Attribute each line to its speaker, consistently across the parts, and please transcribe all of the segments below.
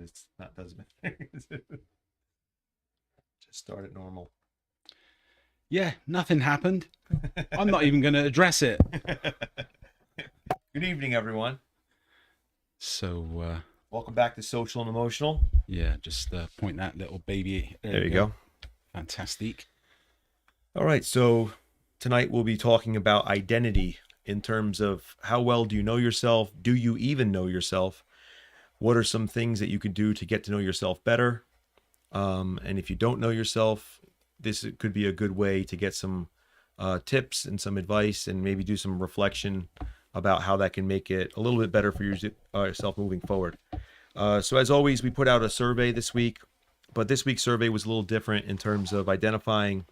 Speaker 1: it's not doesn't. Just start it normal.
Speaker 2: Yeah, nothing happened. I'm not even going to address it.
Speaker 1: Good evening, everyone.
Speaker 2: So,
Speaker 1: Welcome back to Social and Emotional.
Speaker 2: yeah, just point that little baby.
Speaker 1: There you go.
Speaker 2: Fantastic.
Speaker 1: All right, so tonight we'll be talking about identity in terms of how well do you know yourself? Do you even know yourself? What are some things that you can do to get to know yourself better? And if you don't know yourself, this could be a good way to get some tips and some advice and maybe do some reflection about how that can make it a little bit better for yourself moving forward. So as always, we put out a survey this week, but this week's survey was a little different in terms of identifying.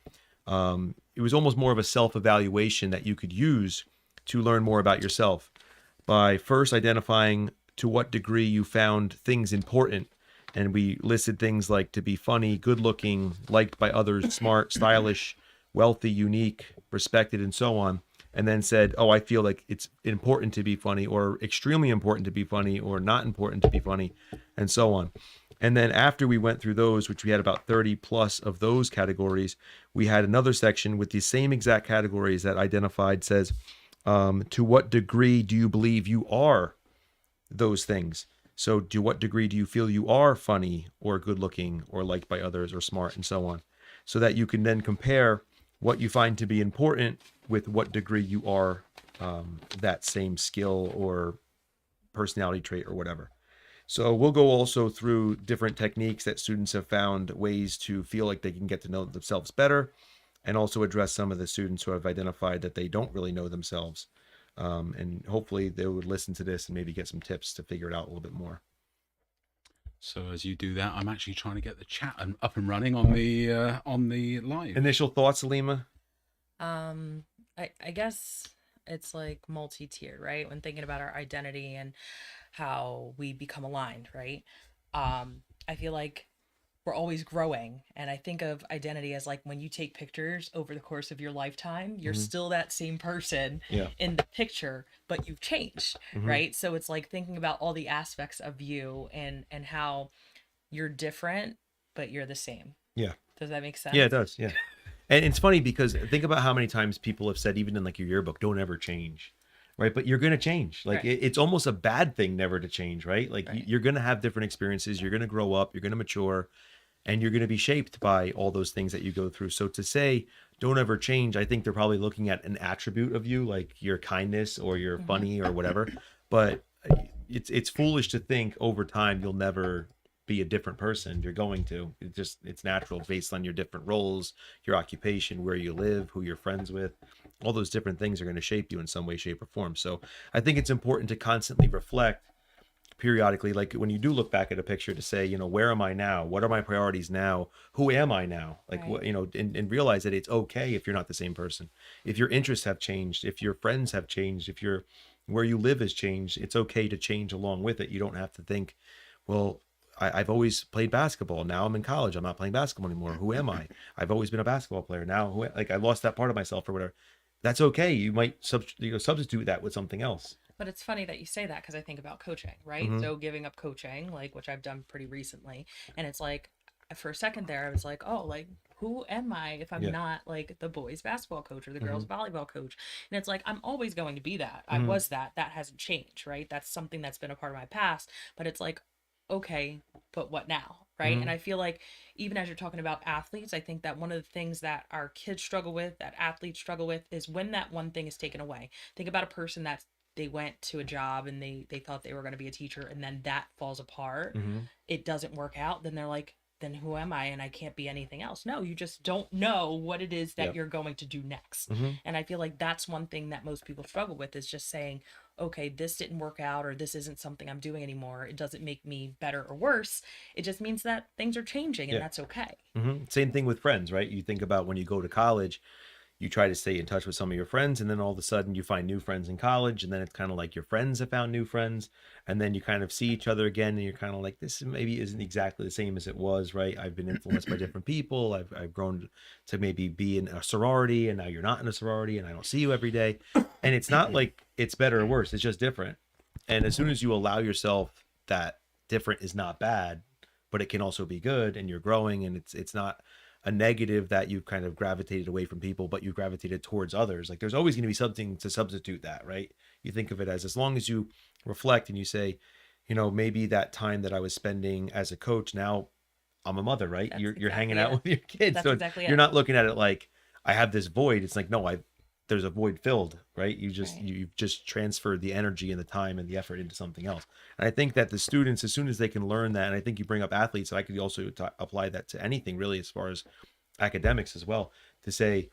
Speaker 1: It was almost more of a self-evaluation that you could use to learn more about yourself by first identifying to what degree you found things important. And we listed things like to be funny, good looking, liked by others, smart, stylish, wealthy, unique, respected, and so on. And then said, oh, I feel like it's important to be funny, or extremely important to be funny, or not important to be funny, and so on. And then after we went through those, which we had about 30 plus of those categories, we had another section with the same exact categories that identified says, to what degree do you believe you are those things? So to what degree do you feel you are funny or good looking or liked by others or smart and so on? So that you can then compare what you find to be important with what degree you are that same skill or personality trait or whatever. So we'll go also through different techniques that students have found ways to feel like they can get to know themselves better, and also address some of the students who have identified that they don't really know themselves. And hopefully they would listen to this and maybe get some tips to figure it out a little bit more.
Speaker 2: So as you do that, I'm actually trying to get the chat up and running on the live.
Speaker 1: Initial thoughts, Alima?
Speaker 3: I guess it's like multi-tiered, right? When thinking about our identity and how we become aligned, right? I feel like we're always growing, and I think of identity as like when you take pictures over the course of your lifetime, you're still that same person in the picture, but you've changed, right? So it's like thinking about all the aspects of you and how you're different, but you're the same.
Speaker 1: Yeah.
Speaker 3: Does that make sense?
Speaker 1: Yeah, it does. Yeah. And it's funny because think about how many times people have said, even in like your yearbook, don't ever change. Right. But you're going to change. Like it's almost a bad thing never to change. Right. Like you're going to have different experiences. You're going to grow up. You're going to mature. And you're going to be shaped by all those things that you go through. So to say, don't ever change, I think they're probably looking at an attribute of you, like your kindness or your funny or whatever. But it's foolish to think over time you'll never be a different person. You're going to. It's natural based on your different roles, your occupation, where you live, who you're friends with. All those different things are going to shape you in some way, shape, or form. So I think it's important to constantly reflect periodically, like when you do look back at a picture, to say, where am I now? What are my priorities now? Who am I now? Like, what, and realize that it's okay if you're not the same person. If your interests have changed, if your friends have changed, if where you live has changed, it's okay to change along with it. You don't have to think, well, I've always played basketball. Now I'm in college. I'm not playing basketball anymore. Who am I? I've always been a basketball player. Now, I lost that part of myself or whatever. That's okay. You might substitute that with something else.
Speaker 3: But it's funny that you say that, because I think about coaching, right? So giving up coaching, like, which I've done pretty recently. And it's like, for a second there, I was like, oh, like, who am I if I'm not like the boys basketball coach or the girls volleyball coach? And it's like, I'm always going to be that. I was that. That hasn't changed, right? That's something that's been a part of my past. But it's like, okay, but what now? Right. And I feel like even as you're talking about athletes, I think that one of the things that our kids struggle with, that athletes struggle with, is when that one thing is taken away. Think about a person that's, they went to a job and they thought they were going to be a teacher, and then that falls apart. It doesn't work out. Then they're like, then who am I? And I can't be anything else. No, you just don't know what it is that you're going to do next. And I feel like that's one thing that most people struggle with, is just saying, okay, this didn't work out, or this isn't something I'm doing anymore. It doesn't make me better or worse. It just means that things are changing, and that's okay.
Speaker 1: Same thing with friends, right? You think about when you go to college, you try to stay in touch with some of your friends, and then all of a sudden you find new friends in college, and then it's kind of like your friends have found new friends, and then you kind of see each other again, and you're kind of like, this maybe isn't exactly the same as it was, right? I've been influenced by different people. I've grown to maybe be in a sorority, and now you're not in a sorority, and I don't see you every day. And it's not like it's better or worse. It's just different. And as soon as you allow yourself that different is not bad, but it can also be good, and you're growing, and it's not a negative that you've kind of gravitated away from people, but you gravitated towards others. Like there's always going to be something to substitute that, right? You think of it as long as you reflect and you say, maybe that time that I was spending as a coach, now I'm a mother, right?
Speaker 3: That's
Speaker 1: You're
Speaker 3: exactly
Speaker 1: hanging out
Speaker 3: it.
Speaker 1: with your kids.
Speaker 3: That's
Speaker 1: So
Speaker 3: exactly
Speaker 1: you're
Speaker 3: it.
Speaker 1: not looking at it like I have this void. It's like, no, there's a void filled, right?
Speaker 3: Right.
Speaker 1: You've just transferred the energy and the time and the effort into something else. And I think that the students, as soon as they can learn that, and I think you bring up athletes, and I could also apply that to anything really, as far as academics as well, to say,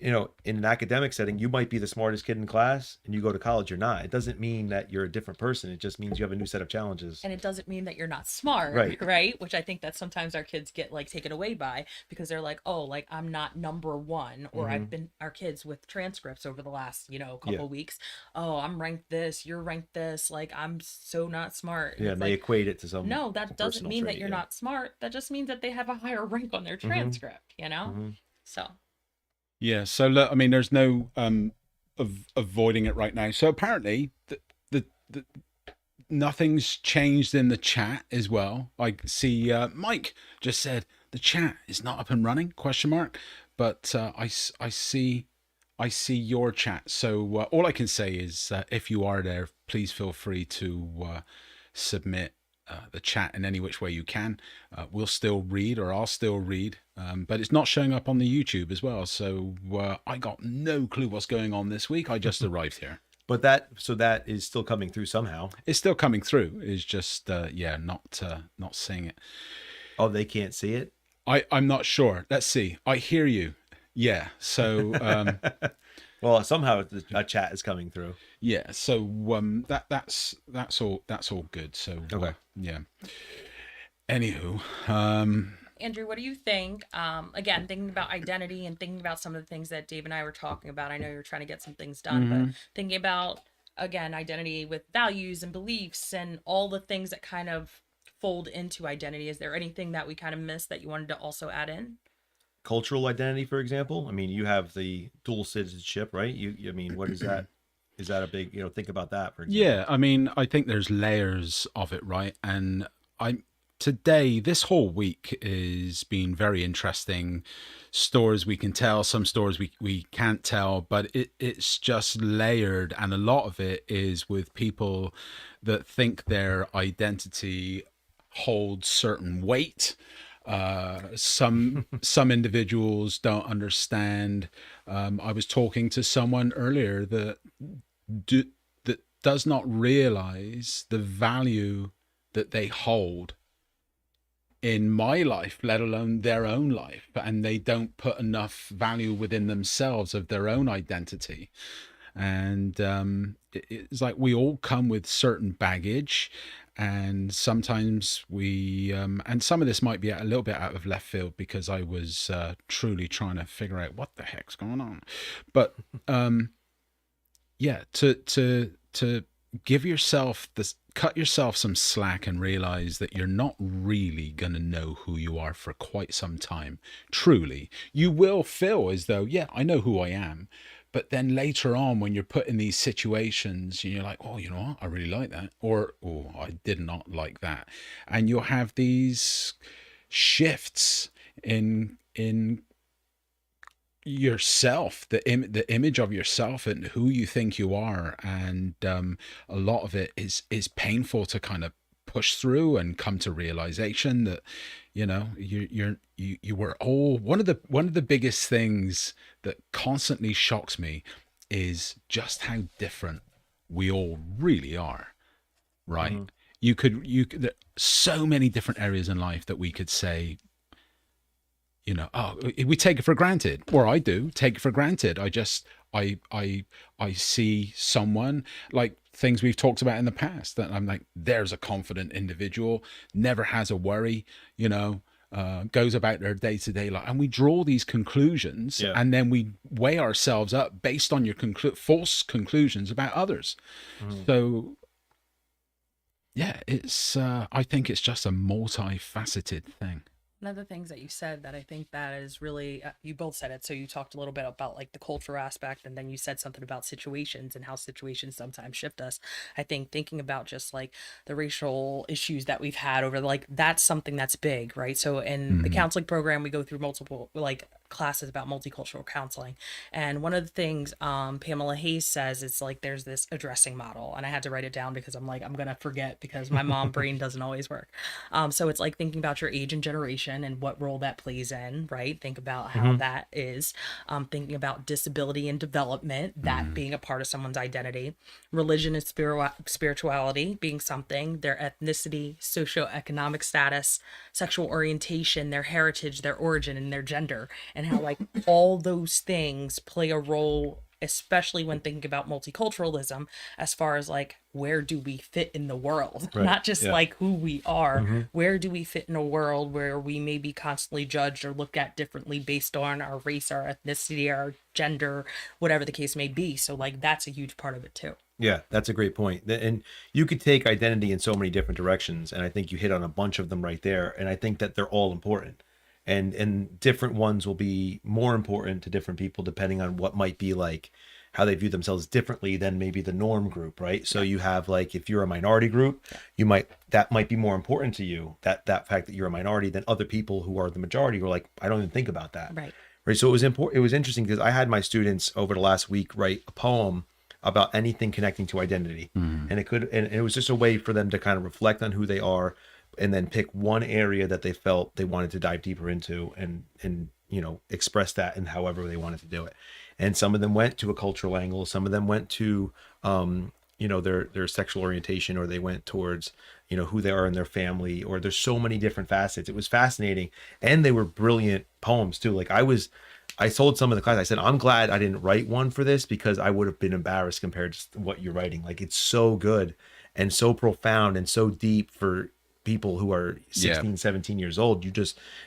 Speaker 1: in an academic setting, you might be the smartest kid in class, and you go to college, you're not. It doesn't mean that you're a different person. It just means you have a new set of challenges.
Speaker 3: And it doesn't mean that you're not smart,
Speaker 1: Right.
Speaker 3: right? Which I think that sometimes our kids get like taken away by, because they're like, oh, like I'm not number one, or I've been our kids with transcripts over the last, couple weeks. Oh, I'm ranked this, you're ranked this, like I'm so not smart. And
Speaker 1: Yeah,
Speaker 3: it's
Speaker 1: and they
Speaker 3: like,
Speaker 1: equate it to some
Speaker 3: no, that doesn't
Speaker 1: personal
Speaker 3: mean that
Speaker 1: trait,
Speaker 3: you're
Speaker 1: yeah.
Speaker 3: not smart. That just means that they have a higher rank on their transcript, So
Speaker 2: Yeah. So look, I mean, there's no avoiding it right now. So apparently, the nothing's changed in the chat as well. I see Mike just said the chat is not up and running, question mark. But I see your chat. So all I can say is if you are there, please feel free to submit the chat in any which way you can. We'll still read, or I'll still read, but it's not showing up on the YouTube as well. So I got no clue what's going on this week. I just arrived here.
Speaker 1: But that is still coming through somehow.
Speaker 2: It's still coming through. It's just not seeing it.
Speaker 1: Oh, they can't see it?
Speaker 2: I'm not sure. Let's see. I hear you. Yeah. So
Speaker 1: well, somehow a chat is coming through.
Speaker 2: yeah. So that's all good. So
Speaker 1: Okay.
Speaker 2: Yeah. Anywho,
Speaker 3: Andrew, what do you think? Again, thinking about identity and thinking about some of the things that Dave and I were talking about. I know you're trying to get some things done, but thinking about, again, identity with values and beliefs and all the things that kind of fold into identity. Is there anything that we kind of missed that you wanted to also add in?
Speaker 1: Cultural identity, for example. I mean, you have the dual citizenship, right? I mean, what is that? Is that a big, think about that, for example?
Speaker 2: yeah. I mean, I think there's layers of it, right? And today, this whole week is been very interesting. Stories we can tell, some stories we can't tell, but it's just layered, and a lot of it is with people that think their identity holds certain weight. Some individuals don't understand. I was talking to someone earlier that does not realize the value that they hold in my life, let alone their own life, and they don't put enough value within themselves of their own identity. And it's like we all come with certain baggage, and sometimes we and some of this might be a little bit out of left field, because I was truly trying to figure out what the heck's going on. But yeah, to give yourself this, cut yourself some slack, and realize that you're not really going to know who you are for quite some time. Truly, you will feel as though, yeah, I know who I am. But then later on, when you're put in these situations, you're like, oh, you know what? I really like that. Or, oh, I did not like that. And you'll have these shifts in yourself, the image of yourself and who you think you are. And a lot of it is painful to kind of push through and come to realization that, you were all one of the biggest things that constantly shocks me is just how different we all really are, right? Mm-hmm. You could there are so many different areas in life that we could say, we take it for granted, or I do take it for granted. I see someone, like things we've talked about in the past, that I'm like, there's a confident individual, never has a worry, goes about their day-to-day life, and we draw these conclusions, and then we weigh ourselves up based on your false conclusions about others. So yeah, it's I think it's just a multifaceted thing.
Speaker 3: One of the things that you said that I think that is really, you both said it. So you talked a little bit about like the cultural aspect, and then you said something about situations and how situations sometimes shift us. I think thinking about just like the racial issues that we've had over, like, that's something that's big, right? So in the counseling program, we go through multiple like classes about multicultural counseling, and one of the things Pamela Hayes says is like there's this addressing model, and I had to write it down because I'm like I'm gonna forget because my mom brain doesn't always work. So it's like thinking about your age and generation and what role that plays in, right? Think about how that is. Thinking about disability and development, that being a part of someone's identity, religion and spirituality being something, their ethnicity, socioeconomic status, sexual orientation, their heritage, their origin, and their gender, and how like all those things play a role, especially when thinking about multiculturalism, as far as like where do we fit in the world,
Speaker 1: Right.
Speaker 3: not just
Speaker 1: Yeah.
Speaker 3: like who we are. Where do we fit in a world where we may be constantly judged or looked at differently based on our race, our ethnicity, our gender, whatever the case may be. So like that's a huge part of it too.
Speaker 1: Yeah, that's a great point. And you could take identity in so many different directions, and I think you hit on a bunch of them right there. And I think that they're all important, and different ones will be more important to different people depending on what might be like how they view themselves differently than maybe the norm group, right? So you have like if you're a minority group, that might be more important to you, that fact that you're a minority, than other people who are the majority who are like, I don't even think about that.
Speaker 3: Right.
Speaker 1: Right. So it was important. It was interesting because I had my students over the last week write a poem about anything connecting to identity. And it was just a way for them to kind of reflect on who they are and then pick one area that they felt they wanted to dive deeper into and express that in however they wanted to do it. And some of them went to a cultural angle, some of them went to their sexual orientation, or they went towards who they are in their family, or there's so many different facets. It was fascinating, and they were brilliant poems too. Like I told some of the class, I said, I'm glad I didn't write one for this because I would have been embarrassed compared to what you're writing. Like it's so good and so profound and so deep for people who are 16, 17 years old.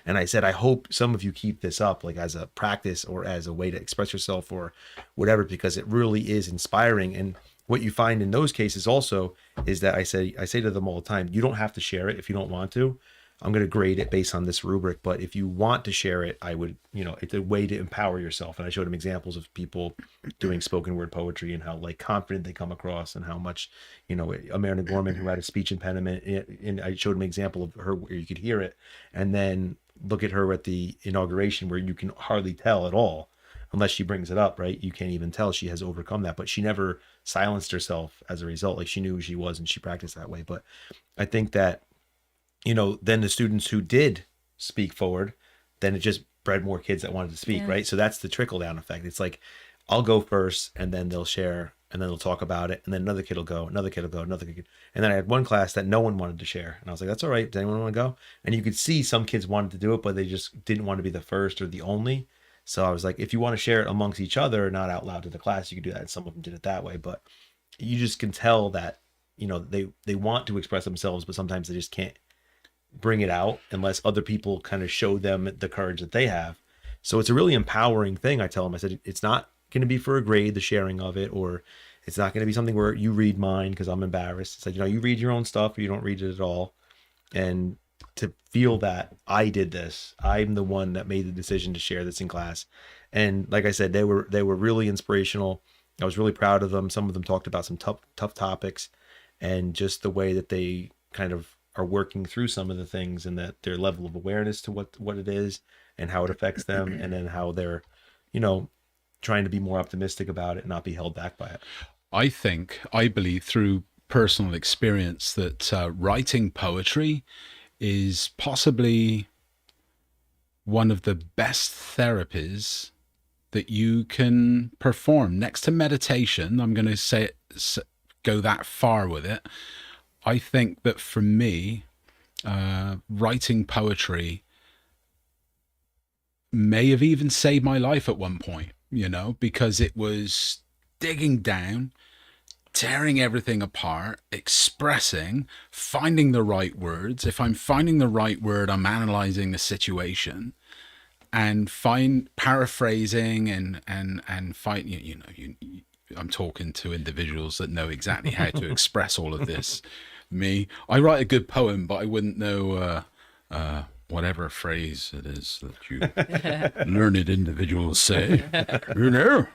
Speaker 1: And I said, I hope some of you keep this up, like as a practice or as a way to express yourself or whatever, because it really is inspiring. And what you find in those cases also is that I say to them all the time, you don't have to share it if you don't want to. I'm going to grade it based on this rubric, but if you want to share it, I would, it's a way to empower yourself. And I showed him examples of people doing spoken word poetry and how like confident they come across, and how much, Amanda Gorman, who had a speech impediment, and I showed him an example of her where you could hear it, and then look at her at the inauguration where you can hardly tell at all unless she brings it up, right? You can't even tell she has overcome that, but she never silenced herself as a result. Like she knew who she was and she practiced that way. But I think that, then the students who did speak forward, then it just bred more kids that wanted to speak, right? So that's the trickle down effect. It's like, I'll go first, and then they'll share, and then they'll talk about it, and then another kid will go, another kid will go, another kid. And then I had one class that no one wanted to share, and I was like, that's all right. Does anyone want to go? And you could see some kids wanted to do it, but they just didn't want to be the first or the only. So I was like, if you want to share it amongst each other, not out loud to the class, you could do that. And some of them did it that way, but you just can tell that, they want to express themselves, but sometimes they just can't bring it out unless other people kind of show them the courage that they have. So it's a really empowering thing. I tell them, I said, it's not going to be for a grade, the sharing of it, or it's not going to be something where you read mine because I'm embarrassed. It's like, you read your own stuff or you don't read it at all. And to feel that I did this, I'm the one that made the decision to share this in class. And like I said, they were really inspirational. I was really proud of them. Some of them talked about some tough topics, and just the way that they kind of are working through some of the things, and that their level of awareness to what it is and how it affects them, and then how they're, trying to be more optimistic about it and not be held back by it.
Speaker 2: I believe through personal experience that writing poetry is possibly one of the best therapies that you can perform next to meditation. I'm going to go that far with it. I think that for me, writing poetry may have even saved my life at one point, because it was digging down, tearing everything apart, expressing, finding the right words. If I'm finding the right word, I'm analyzing the situation and paraphrasing and find, I'm talking to individuals that know exactly how to express all of this. I write a good poem, but I wouldn't know whatever phrase it is that you learned individuals say, you know.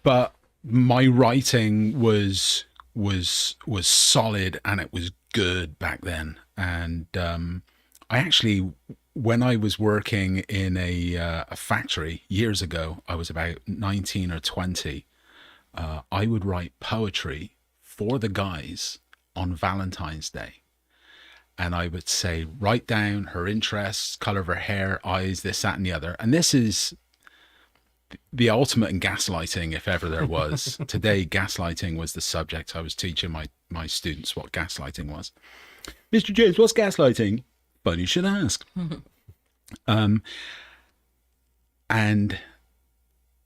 Speaker 2: But my writing was solid, and it was good back then. And I actually, when I was working in a factory years ago, I was about 19 or 20. I would write poetry for the guys on Valentine's Day. And I would say, write down her interests, color of her hair, eyes, this, that, and the other. And this is the ultimate in gaslighting, if ever there was. Today, gaslighting was the subject. I was teaching my students what gaslighting was. Mr. James, what's gaslighting? But you should ask. And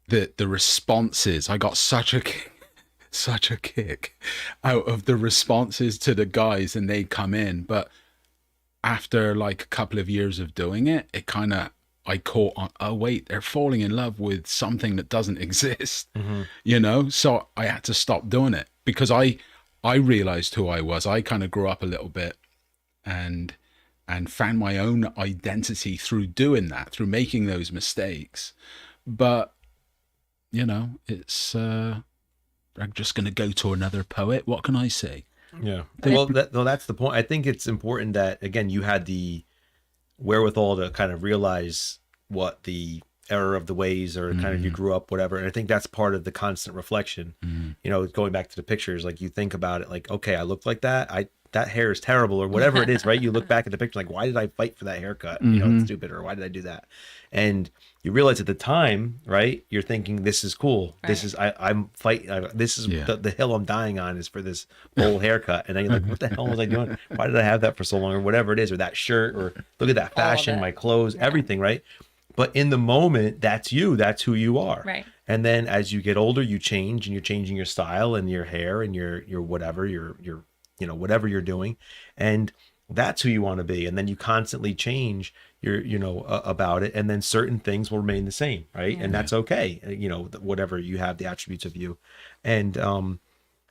Speaker 2: the responses, I got such a kick out of the responses to the guys, and they'd come in. But after like a couple of years of doing it, I caught on, oh wait, they're falling in love with something that doesn't exist, you know? So I had to stop doing it, because I realized who I was. I kind of grew up a little bit and found my own identity through doing that, through making those mistakes. But, you know, it's, I'm just going to go to another poet. What can I say?
Speaker 1: Yeah. Well, that's the point. I think it's important that, again, you had the wherewithal to kind of realize what the error of the ways, or kind of you grew up, whatever. And I think that's part of the constant reflection. You know, going back to the pictures, like you think about it, like, okay, I look like that. That hair is terrible, or whatever it is, right? You look back at the picture, like, why did I fight for that haircut? You know, it's stupid, or why did I do that? And you realize at the time, right? You're thinking, this is cool. Right. This is, I'm fighting. This is the hill I'm dying on is for this bowl haircut. And then you're like, what the hell was I doing? Why did I have that for so long, or whatever it is, or that shirt, or look at that fashion, my clothes, everything, right? But in the moment, that's you. That's who you are.
Speaker 3: Right.
Speaker 1: And then as you get older, you change, and you're changing your style and your hair and your whatever, your you know, whatever you're doing, and that's who you want to be. And then you constantly change your, you know, about it. And then certain things will remain the same. Right. And that's okay. You know, whatever you have, the attributes of you. And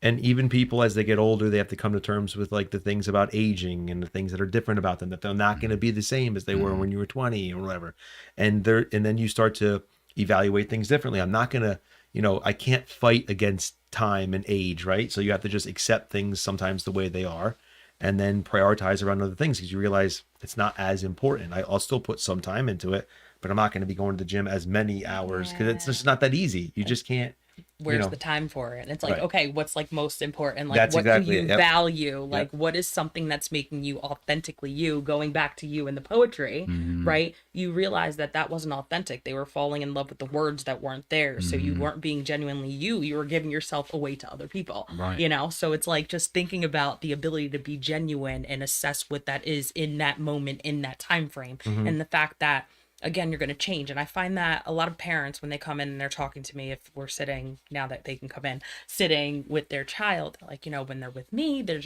Speaker 1: even people, as they get older, they have to come to terms with like the things about aging and the things that are different about them, that they're not going to be the same as they were when you were 20 or whatever. And then you start to evaluate things differently. I'm not going to, you know, I can't fight against time and age, right? So you have to just accept things sometimes the way they are, and then prioritize around other things, because you realize it's not as important. I'll still put some time into it, but I'm not going to be going to the gym as many hours, because it's just not that easy. You just can't.
Speaker 3: Where's the time for it? And it's like, okay, what's like most important? Like,
Speaker 1: That's
Speaker 3: what
Speaker 1: exactly
Speaker 3: do you
Speaker 1: it.
Speaker 3: value? Like, what is something that's making you authentically you? Going back to you in the poetry, right? You realize that wasn't authentic. They were falling in love with the words that weren't there. So you weren't being genuinely you. You were giving yourself away to other people,
Speaker 2: right?
Speaker 3: You know? So it's like just thinking about the ability to be genuine and assess what that is in that moment, in that time frame. And the fact that, again, you're going to change. And I find that a lot of parents, when they come in and they're talking to me, if we're sitting, now that they can come in, sitting with their child, like, you know, when they're with me, they're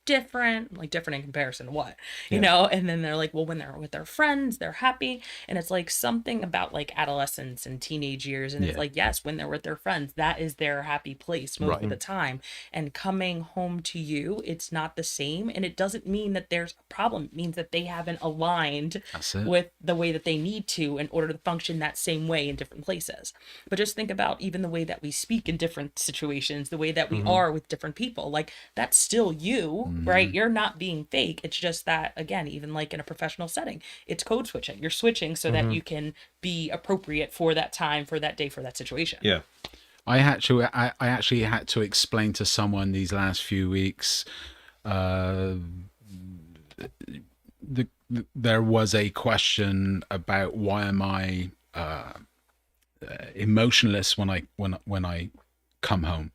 Speaker 3: different, like different in comparison to what, you know? And then they're like, well, when they're with their friends, they're happy. And it's like something about like adolescence and teenage years. And it's like, yes, when they're with their friends, that is their happy place most of the time. And coming home to you, it's not the same. And it doesn't mean that there's a problem. It means that they haven't aligned with the way that they need to in order to function that same way in different places. But just think about even the way that we speak in different situations, the way that we are with different people, like that's still you, right? You're not being fake. It's just that, again, even like in a professional setting, it's code switching. You're switching so that you can be appropriate for that time, for that day, for that situation.
Speaker 1: Yeah.
Speaker 2: I actually had to explain to someone these last few weeks, there was a question about why am I emotionless when I come home,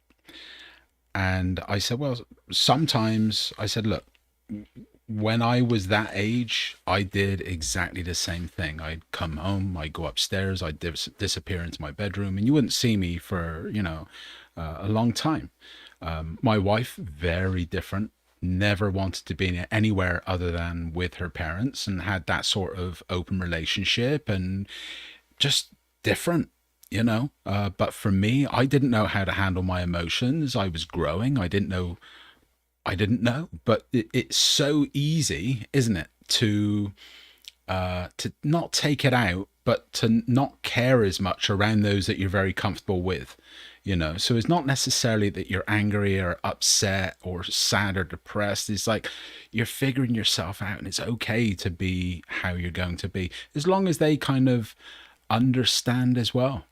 Speaker 2: and I said, well, sometimes I said, look, when I was that age, I did exactly the same thing. I'd come home, I'd go upstairs, I'd disappear into my bedroom, and you wouldn't see me for, you know, a long time. My wife, very different. Never wanted to be anywhere other than with her parents, and had that sort of open relationship, and just different, you know. But for me, I didn't know how to handle my emotions. I was growing. I didn't know I didn't know, but it's so easy, isn't it, to not take it out, but to not care as much around those that you're very comfortable with, you know. So it's not necessarily that you're angry or upset or sad or depressed. It's like you're figuring yourself out, and it's okay to be how you're going to be, as long as they kind of understand as well.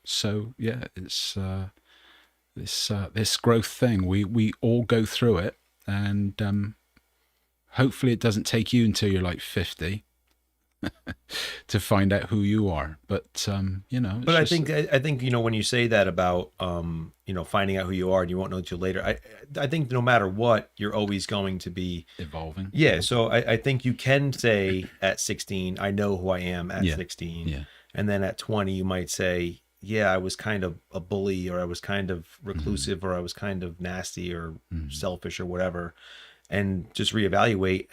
Speaker 2: So yeah, it's this growth thing. We all go through it, and hopefully it doesn't take you until you're like 50 to find out who you are. But you know,
Speaker 1: but I think you know, when you say that about you know, finding out who you are and you won't know until later, I think no matter what, you're always going to be
Speaker 2: evolving.
Speaker 1: Yeah, so I think you can say at 16, I know who I am at 16.
Speaker 2: Yeah.
Speaker 1: And then at 20, you might say, yeah, I was kind of a bully, or I was kind of reclusive, or I was kind of nasty or selfish or whatever. And just reevaluate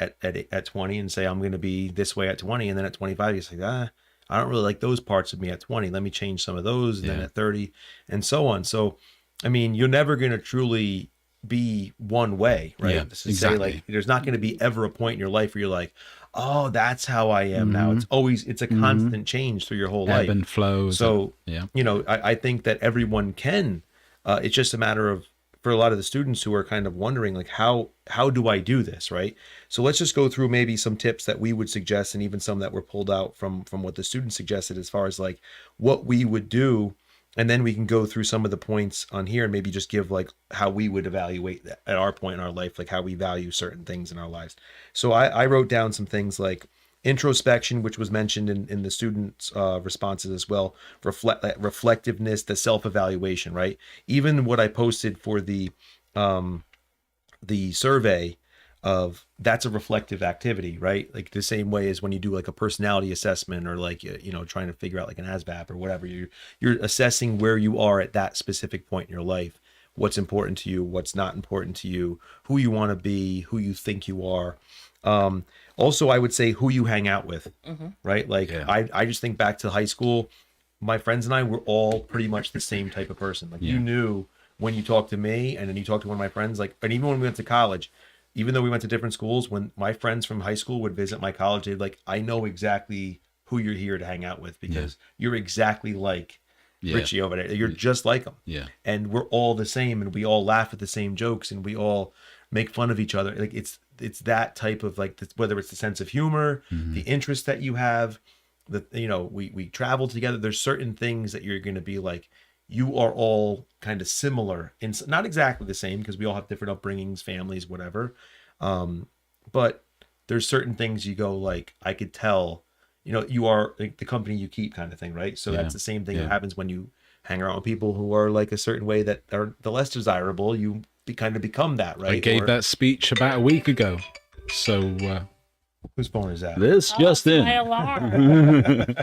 Speaker 1: at 20 and say, I'm going to be this way at 20. And then at 25, you say, I don't really like those parts of me at 20. Let me change some of those. And then at 30 and so on. So, I mean, you're never going to truly be one way, right?
Speaker 2: Yeah,
Speaker 1: This is exactly. Say, like, there's not going to be ever a point in your life where you're like, oh, that's how I am now. It's a constant change through your whole life.
Speaker 2: Ebb and flow.
Speaker 1: So, you know, I think that everyone can. It's just a matter of, for a lot of the students who are kind of wondering, like, how do I do this, right? So let's just go through maybe some tips that we would suggest, and even some that were pulled out from what the students suggested, as far as like what we would do. And then we can go through some of the points on here and maybe just give like how we would evaluate that at our point in our life, like how we value certain things in our lives. So I wrote down some things like introspection, which was mentioned in the students' responses as well. Reflectiveness, the self-evaluation, right? Even what I posted for the survey of, that's a reflective activity, right? Like the same way as when you do like a personality assessment, or like, you know, trying to figure out like an ASVAB or whatever, you're assessing where you are at that specific point in your life, what's important to you, what's not important to you, who you want to be, who you think you are. Also, I would say who you hang out with, right? Like I just think back to high school, my friends and I were all pretty much the same type of person. Like you knew when you talked to me, and then you talked to one of my friends, like, and even when we went to college, even though we went to different schools, when my friends from high school would visit my college, they'd like, I know exactly who you're here to hang out with, because you're exactly like Richie over there. You're just like him. Yeah. And we're all the same, and we all laugh at the same jokes, and we all make fun of each other. Like it's that type of like, whether it's the sense of humor, the interest that you have, you know, we travel together. There's certain things that you're going to be like, you are all kind of similar, and not exactly the same, because we all have different upbringings, families, whatever. But there's certain things you go like, I could tell, you know, you are like the company you keep, kind of thing, right? So that's the same thing that happens when you hang around with people who are like a certain way that are the less desirable. You kind of become that, right?
Speaker 2: I gave that speech about a week ago. So
Speaker 1: whose phone is that?
Speaker 2: This just in.
Speaker 3: My alarm.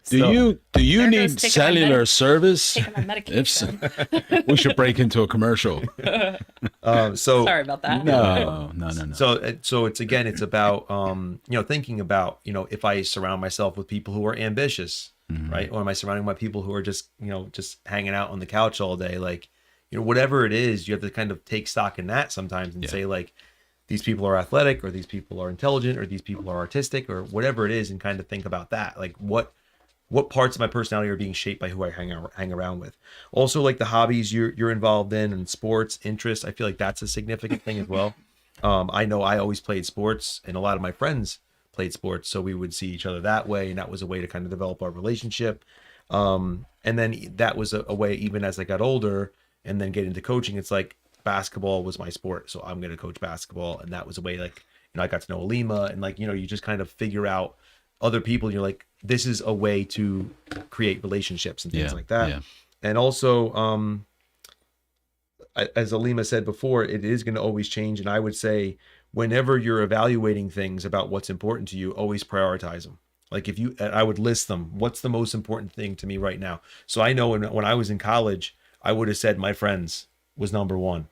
Speaker 2: Do you need cellular service?
Speaker 3: Taking my medication.
Speaker 2: We should break into a commercial.
Speaker 1: So
Speaker 3: sorry about that.
Speaker 2: No.
Speaker 1: So it's about you know, thinking about, you know, if I surround myself with people who are ambitious, right? Or am I surrounding my people who are just, you know, just hanging out on the couch all day? Like, you know, whatever it is, you have to kind of take stock in that sometimes and say like, these people are athletic, or these people are intelligent, or these people are artistic, or whatever it is, and kind of think about that. Like what parts of my personality are being shaped by who I hang around with. Also, like the hobbies you're involved in, and sports interests. I feel like that's a significant thing as well. I know I always played sports, and a lot of my friends played sports, so we would see each other that way, and that was a way to kind of develop our relationship. And then that was a way, even as I got older and then get into coaching, it's like basketball was my sport, so I'm going to coach basketball. And that was a way, like, you know, I got to know Alima, and like, you know, you just kind of figure out other people, and you're like, this is a way to create relationships and things like that. And also, as Alima said before, it is going to always change. And I would say, whenever you're evaluating things about what's important to you, always prioritize them. Like I would list them. What's the most important thing to me right now? So I know when I was in college, I would have said my friends was number one.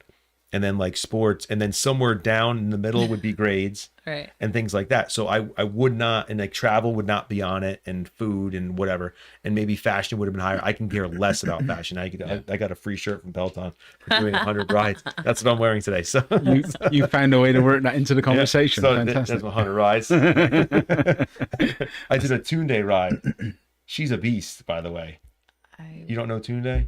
Speaker 1: and then like sports, and then somewhere down in the middle would be grades.
Speaker 3: Right.
Speaker 1: And things like that. So I would not, and like travel would not be on it, and food and whatever, and maybe fashion would have been higher. I can care less about fashion. I got a free shirt from Peloton for doing 100 rides. That's what I'm wearing today. So
Speaker 2: you found a way to work that into the conversation.
Speaker 1: so
Speaker 2: Fantastic.
Speaker 1: that's 100 rides. I did a Tunde ride. She's a beast, by the way. You don't know Tunde?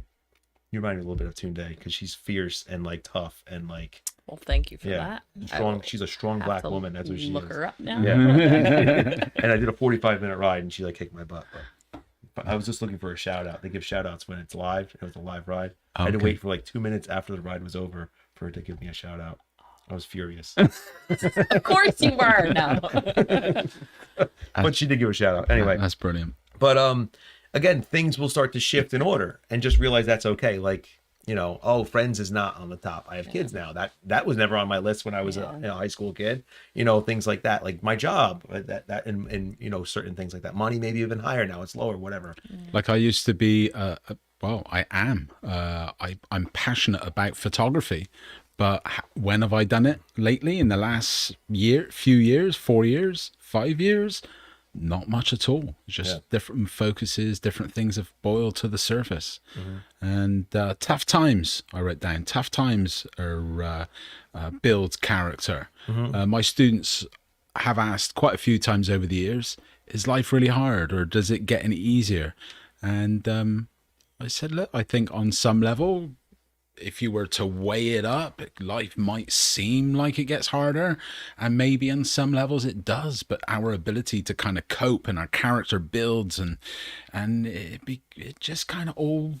Speaker 1: You remind me a little bit of Tunde because she's fierce and like tough and like.
Speaker 3: Well, thank you for that.
Speaker 1: Strong. She's a strong black woman. That's what she is.
Speaker 3: Look her up now.
Speaker 1: Yeah. And I did a 45-minute ride, and she like kicked my butt. But I was just looking for a shout out. They give shout outs when it's live. It was a live ride. I had to wait for like 2 minutes after the ride was over for her to give me a shout out. I was furious.
Speaker 3: Of course you were. No.
Speaker 1: But she did give a shout out. Anyway,
Speaker 2: That's brilliant.
Speaker 1: But again, things will start to shift in order, and just realize that's okay. Like, you know, oh, Friends is not on the top. I have kids now. That was never on my list when I was a high school kid. You know, things like that, like my job, that and you know, certain things like that. Money maybe even higher now. It's lower, whatever.
Speaker 2: Like I used to be. Well, I am. I'm passionate about photography, but when have I done it lately? In the last few years, 4 years, 5 years? Not much at all. Just different focuses, different things have boiled to the surface. And tough times, I wrote down. Tough times are builds character. My students have asked quite a few times over the years, is life really hard or does it get any easier? And I said, look, I think on some level, if you were to weigh it up, life might seem like it gets harder, and maybe on some levels it does, but our ability to kind of cope and our character builds and it just kind of all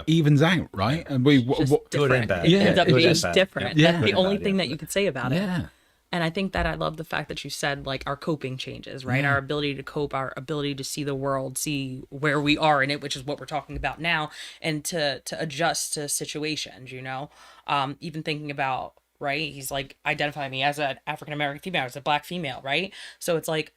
Speaker 2: evens out, right? And we
Speaker 1: good and bad.
Speaker 3: It ends up
Speaker 1: good
Speaker 3: being
Speaker 1: and bad.
Speaker 3: different.
Speaker 2: Yeah.
Speaker 3: That's the
Speaker 1: Good and
Speaker 3: only
Speaker 1: bad,
Speaker 3: thing that you could say about it.
Speaker 2: yeah.
Speaker 3: And I think that I love the fact that you said like our coping changes, right? Our ability to cope, our ability to see the world, see where we are in it, which is what we're talking about now, and to adjust to situations, you know? Even thinking about, right? He's like, identify me as an African-American female, as a black female, right? So it's like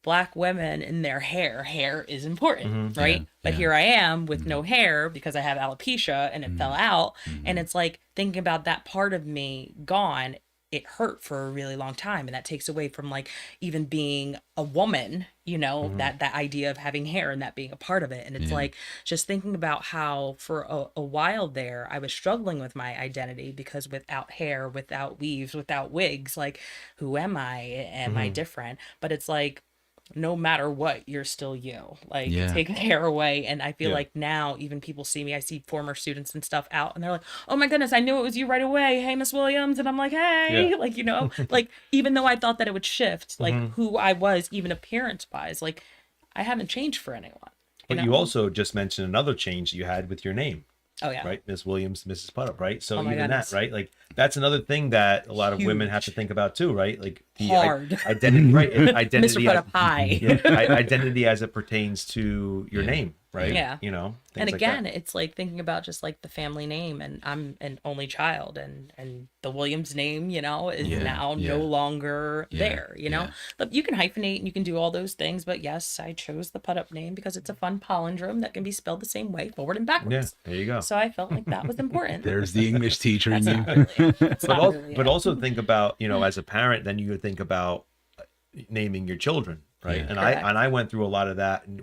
Speaker 3: black women in their hair is important, right? But here I am with no hair because I have alopecia and it fell out. And it's like thinking about that part of me gone, it hurt for a really long time, and that takes away from like even being a woman, you know, that idea of having hair and that being a part of it. And it's like just thinking about how for a while there I was struggling with my identity because without hair, without weaves, without wigs, like who am I? Am I different? But it's like no matter what, you're still you. Like take the hair away. And I feel like now even people see me, I see former students and stuff out and they're like, oh my goodness, I knew it was you right away. Hey, Miss Williams. And I'm like, hey, like, you know, like even though I thought that it would shift, like who I was, even appearance wise, like I haven't changed for anyone.
Speaker 1: But you also just mentioned another change you had with your name.
Speaker 3: Oh yeah.
Speaker 1: Right. Miss Williams, Mrs. Putup, right? So even
Speaker 3: goodness.
Speaker 1: that, right? Like that's another thing that a lot of women have to think about too, right? Like the
Speaker 3: Hard.
Speaker 1: identity, right? Identity,
Speaker 3: Mr. Putup high.
Speaker 1: identity as it pertains to your name, right?
Speaker 3: Yeah.
Speaker 1: You know,
Speaker 3: And
Speaker 1: things
Speaker 3: again,
Speaker 1: like that.
Speaker 3: it's like thinking about just like the family name, and I'm an only child, and the Williams name, you know, is now no longer there, you know. But you can hyphenate and you can do all those things, but yes, I chose the Putup name because it's a fun palindrome that can be spelled the same way, forward and backwards.
Speaker 1: Yeah, there you go.
Speaker 3: So I felt like that was important.
Speaker 2: There's the English teacher in you.
Speaker 1: But also think about, you know, as a parent, then you would think about naming your children, right?
Speaker 2: Yeah.
Speaker 1: And
Speaker 3: Correct.
Speaker 1: I went through a lot of that, and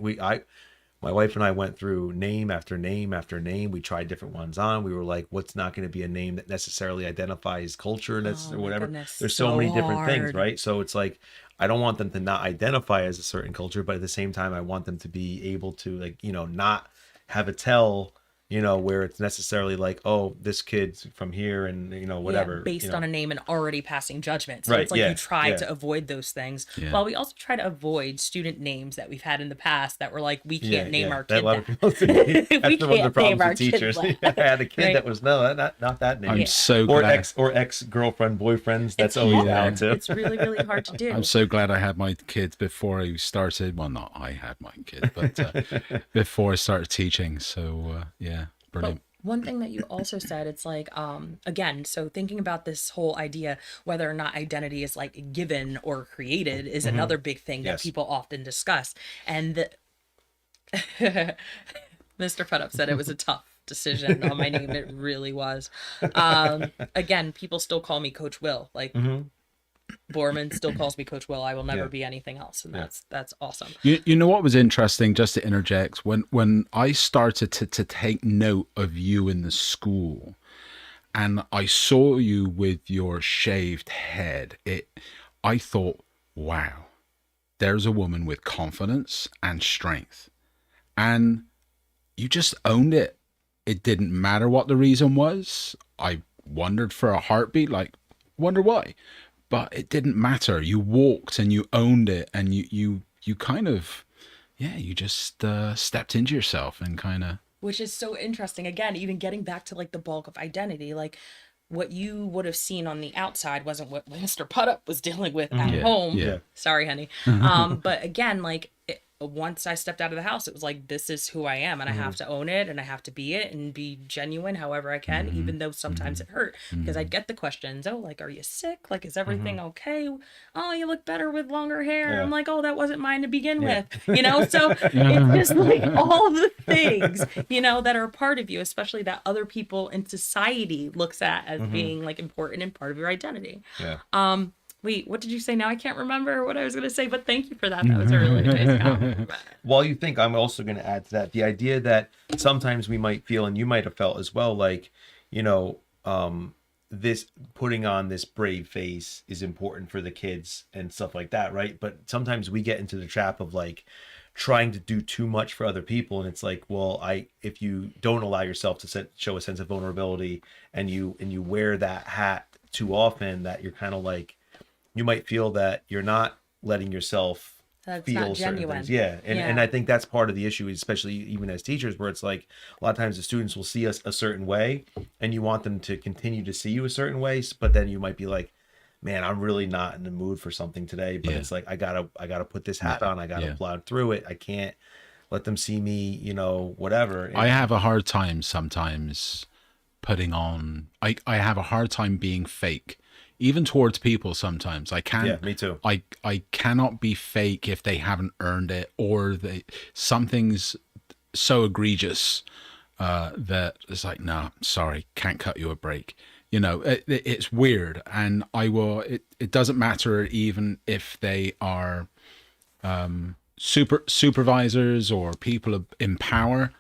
Speaker 1: my wife and I went through name after name after name. We tried different ones on. We were like, what's not going to be a name that necessarily identifies culture or
Speaker 3: my
Speaker 1: whatever?
Speaker 3: goodness,
Speaker 1: There's so many different things,
Speaker 3: hard.
Speaker 1: right? So it's like, I don't want them to not identify as a certain culture, but at the same time, I want them to be able to, like, you know, not have a tell, you know, where it's necessarily like, oh, this kid's from here and, you know, whatever.
Speaker 3: Based
Speaker 1: you know.
Speaker 3: on a name and already passing judgment. So
Speaker 1: Right,
Speaker 3: it's like
Speaker 1: yeah,
Speaker 3: you try
Speaker 1: yeah.
Speaker 3: to avoid those things.
Speaker 2: Yeah.
Speaker 3: While we also try to avoid student names that we've had in the past that were like, we can't name our
Speaker 1: That
Speaker 3: kid
Speaker 1: a lot of
Speaker 3: that.
Speaker 1: people say. That's
Speaker 3: We
Speaker 1: the one of the
Speaker 3: can't name
Speaker 1: problems
Speaker 3: our
Speaker 1: with
Speaker 3: kid
Speaker 1: teachers.
Speaker 3: that.
Speaker 1: I had a kid
Speaker 3: Right.
Speaker 1: that was not that name.
Speaker 2: I'm so
Speaker 1: or
Speaker 2: glad.
Speaker 1: ex girlfriend boyfriends. That's
Speaker 3: It's
Speaker 1: always
Speaker 3: hard.
Speaker 1: down too.
Speaker 3: It's really, really hard to do.
Speaker 2: I'm so glad I had my kids before I started. Well, not I had my kid, but before I started teaching. So yeah, brilliant.
Speaker 3: One thing that you also said, it's like, again, so thinking about this whole idea, whether or not identity is like given or created is another big thing that
Speaker 1: Yes.
Speaker 3: people often discuss. And Mr. Putup said it was a tough decision on my name. It really was. Again, people still call me Coach Will. Like Borman still calls me Coach Will. I will never be anything else, and that's awesome.
Speaker 2: You know what was interesting, just to interject, when I started to take note of you in the school, and I saw you with your shaved head, I thought, wow, there's a woman with confidence and strength. And you just owned it. It didn't matter what the reason was. I wondered for a heartbeat, like, wonder why. But it didn't matter. You walked and you owned it, and you kind of, you just stepped into yourself and kind of.
Speaker 3: Which is so interesting. Again, even getting back to like the bulk of identity, like what you would have seen on the outside wasn't what Mr. Putup was dealing with at home.
Speaker 2: Yeah.
Speaker 3: Sorry, honey. But again, like once I stepped out of the house, it was like, this is who I am, and I have to own it, and I have to be it and be genuine however I can, even though sometimes it hurt, because I'd get the questions, oh, like, are you sick? Like, is everything okay? Oh, you look better with longer hair. I'm like, oh, that wasn't mine to begin with, you know? So it's just like all the things, you know, that are a part of you, especially that other people in society looks at as being like important and part of your identity. Wait, what did you say now? I can't remember what I was going to say, but thank you for that. That was a really nice compliment.
Speaker 1: While you think, I'm also going to add to that the idea that sometimes we might feel, and you might have felt as well, like, you know, this putting on this brave face is important for the kids and stuff like that, right? But sometimes we get into the trap of like trying to do too much for other people, and it's like, well, if you don't allow yourself to show a sense of vulnerability, and you wear that hat too often, that you're kind of like, you might feel that you're not letting yourself feel certain things. And I think that's part of the issue, especially even as teachers, where it's like a lot of times the students will see us a certain way, and you want them to continue to see you a certain way, but then you might be like, man, I'm really not in the mood for something today, but it's like, I gotta put this hat on, I gotta plow through it, I can't let them see me, you know, whatever. And
Speaker 2: I have a hard time sometimes putting on, I have a hard time being fake. Even towards people sometimes. I can't.
Speaker 1: Yeah, me too.
Speaker 2: I cannot be fake if they haven't earned it, or something's so egregious that it's like, nah, sorry, can't cut you a break. You know, it's weird, and I will. It doesn't matter even if they are supervisors or people in power.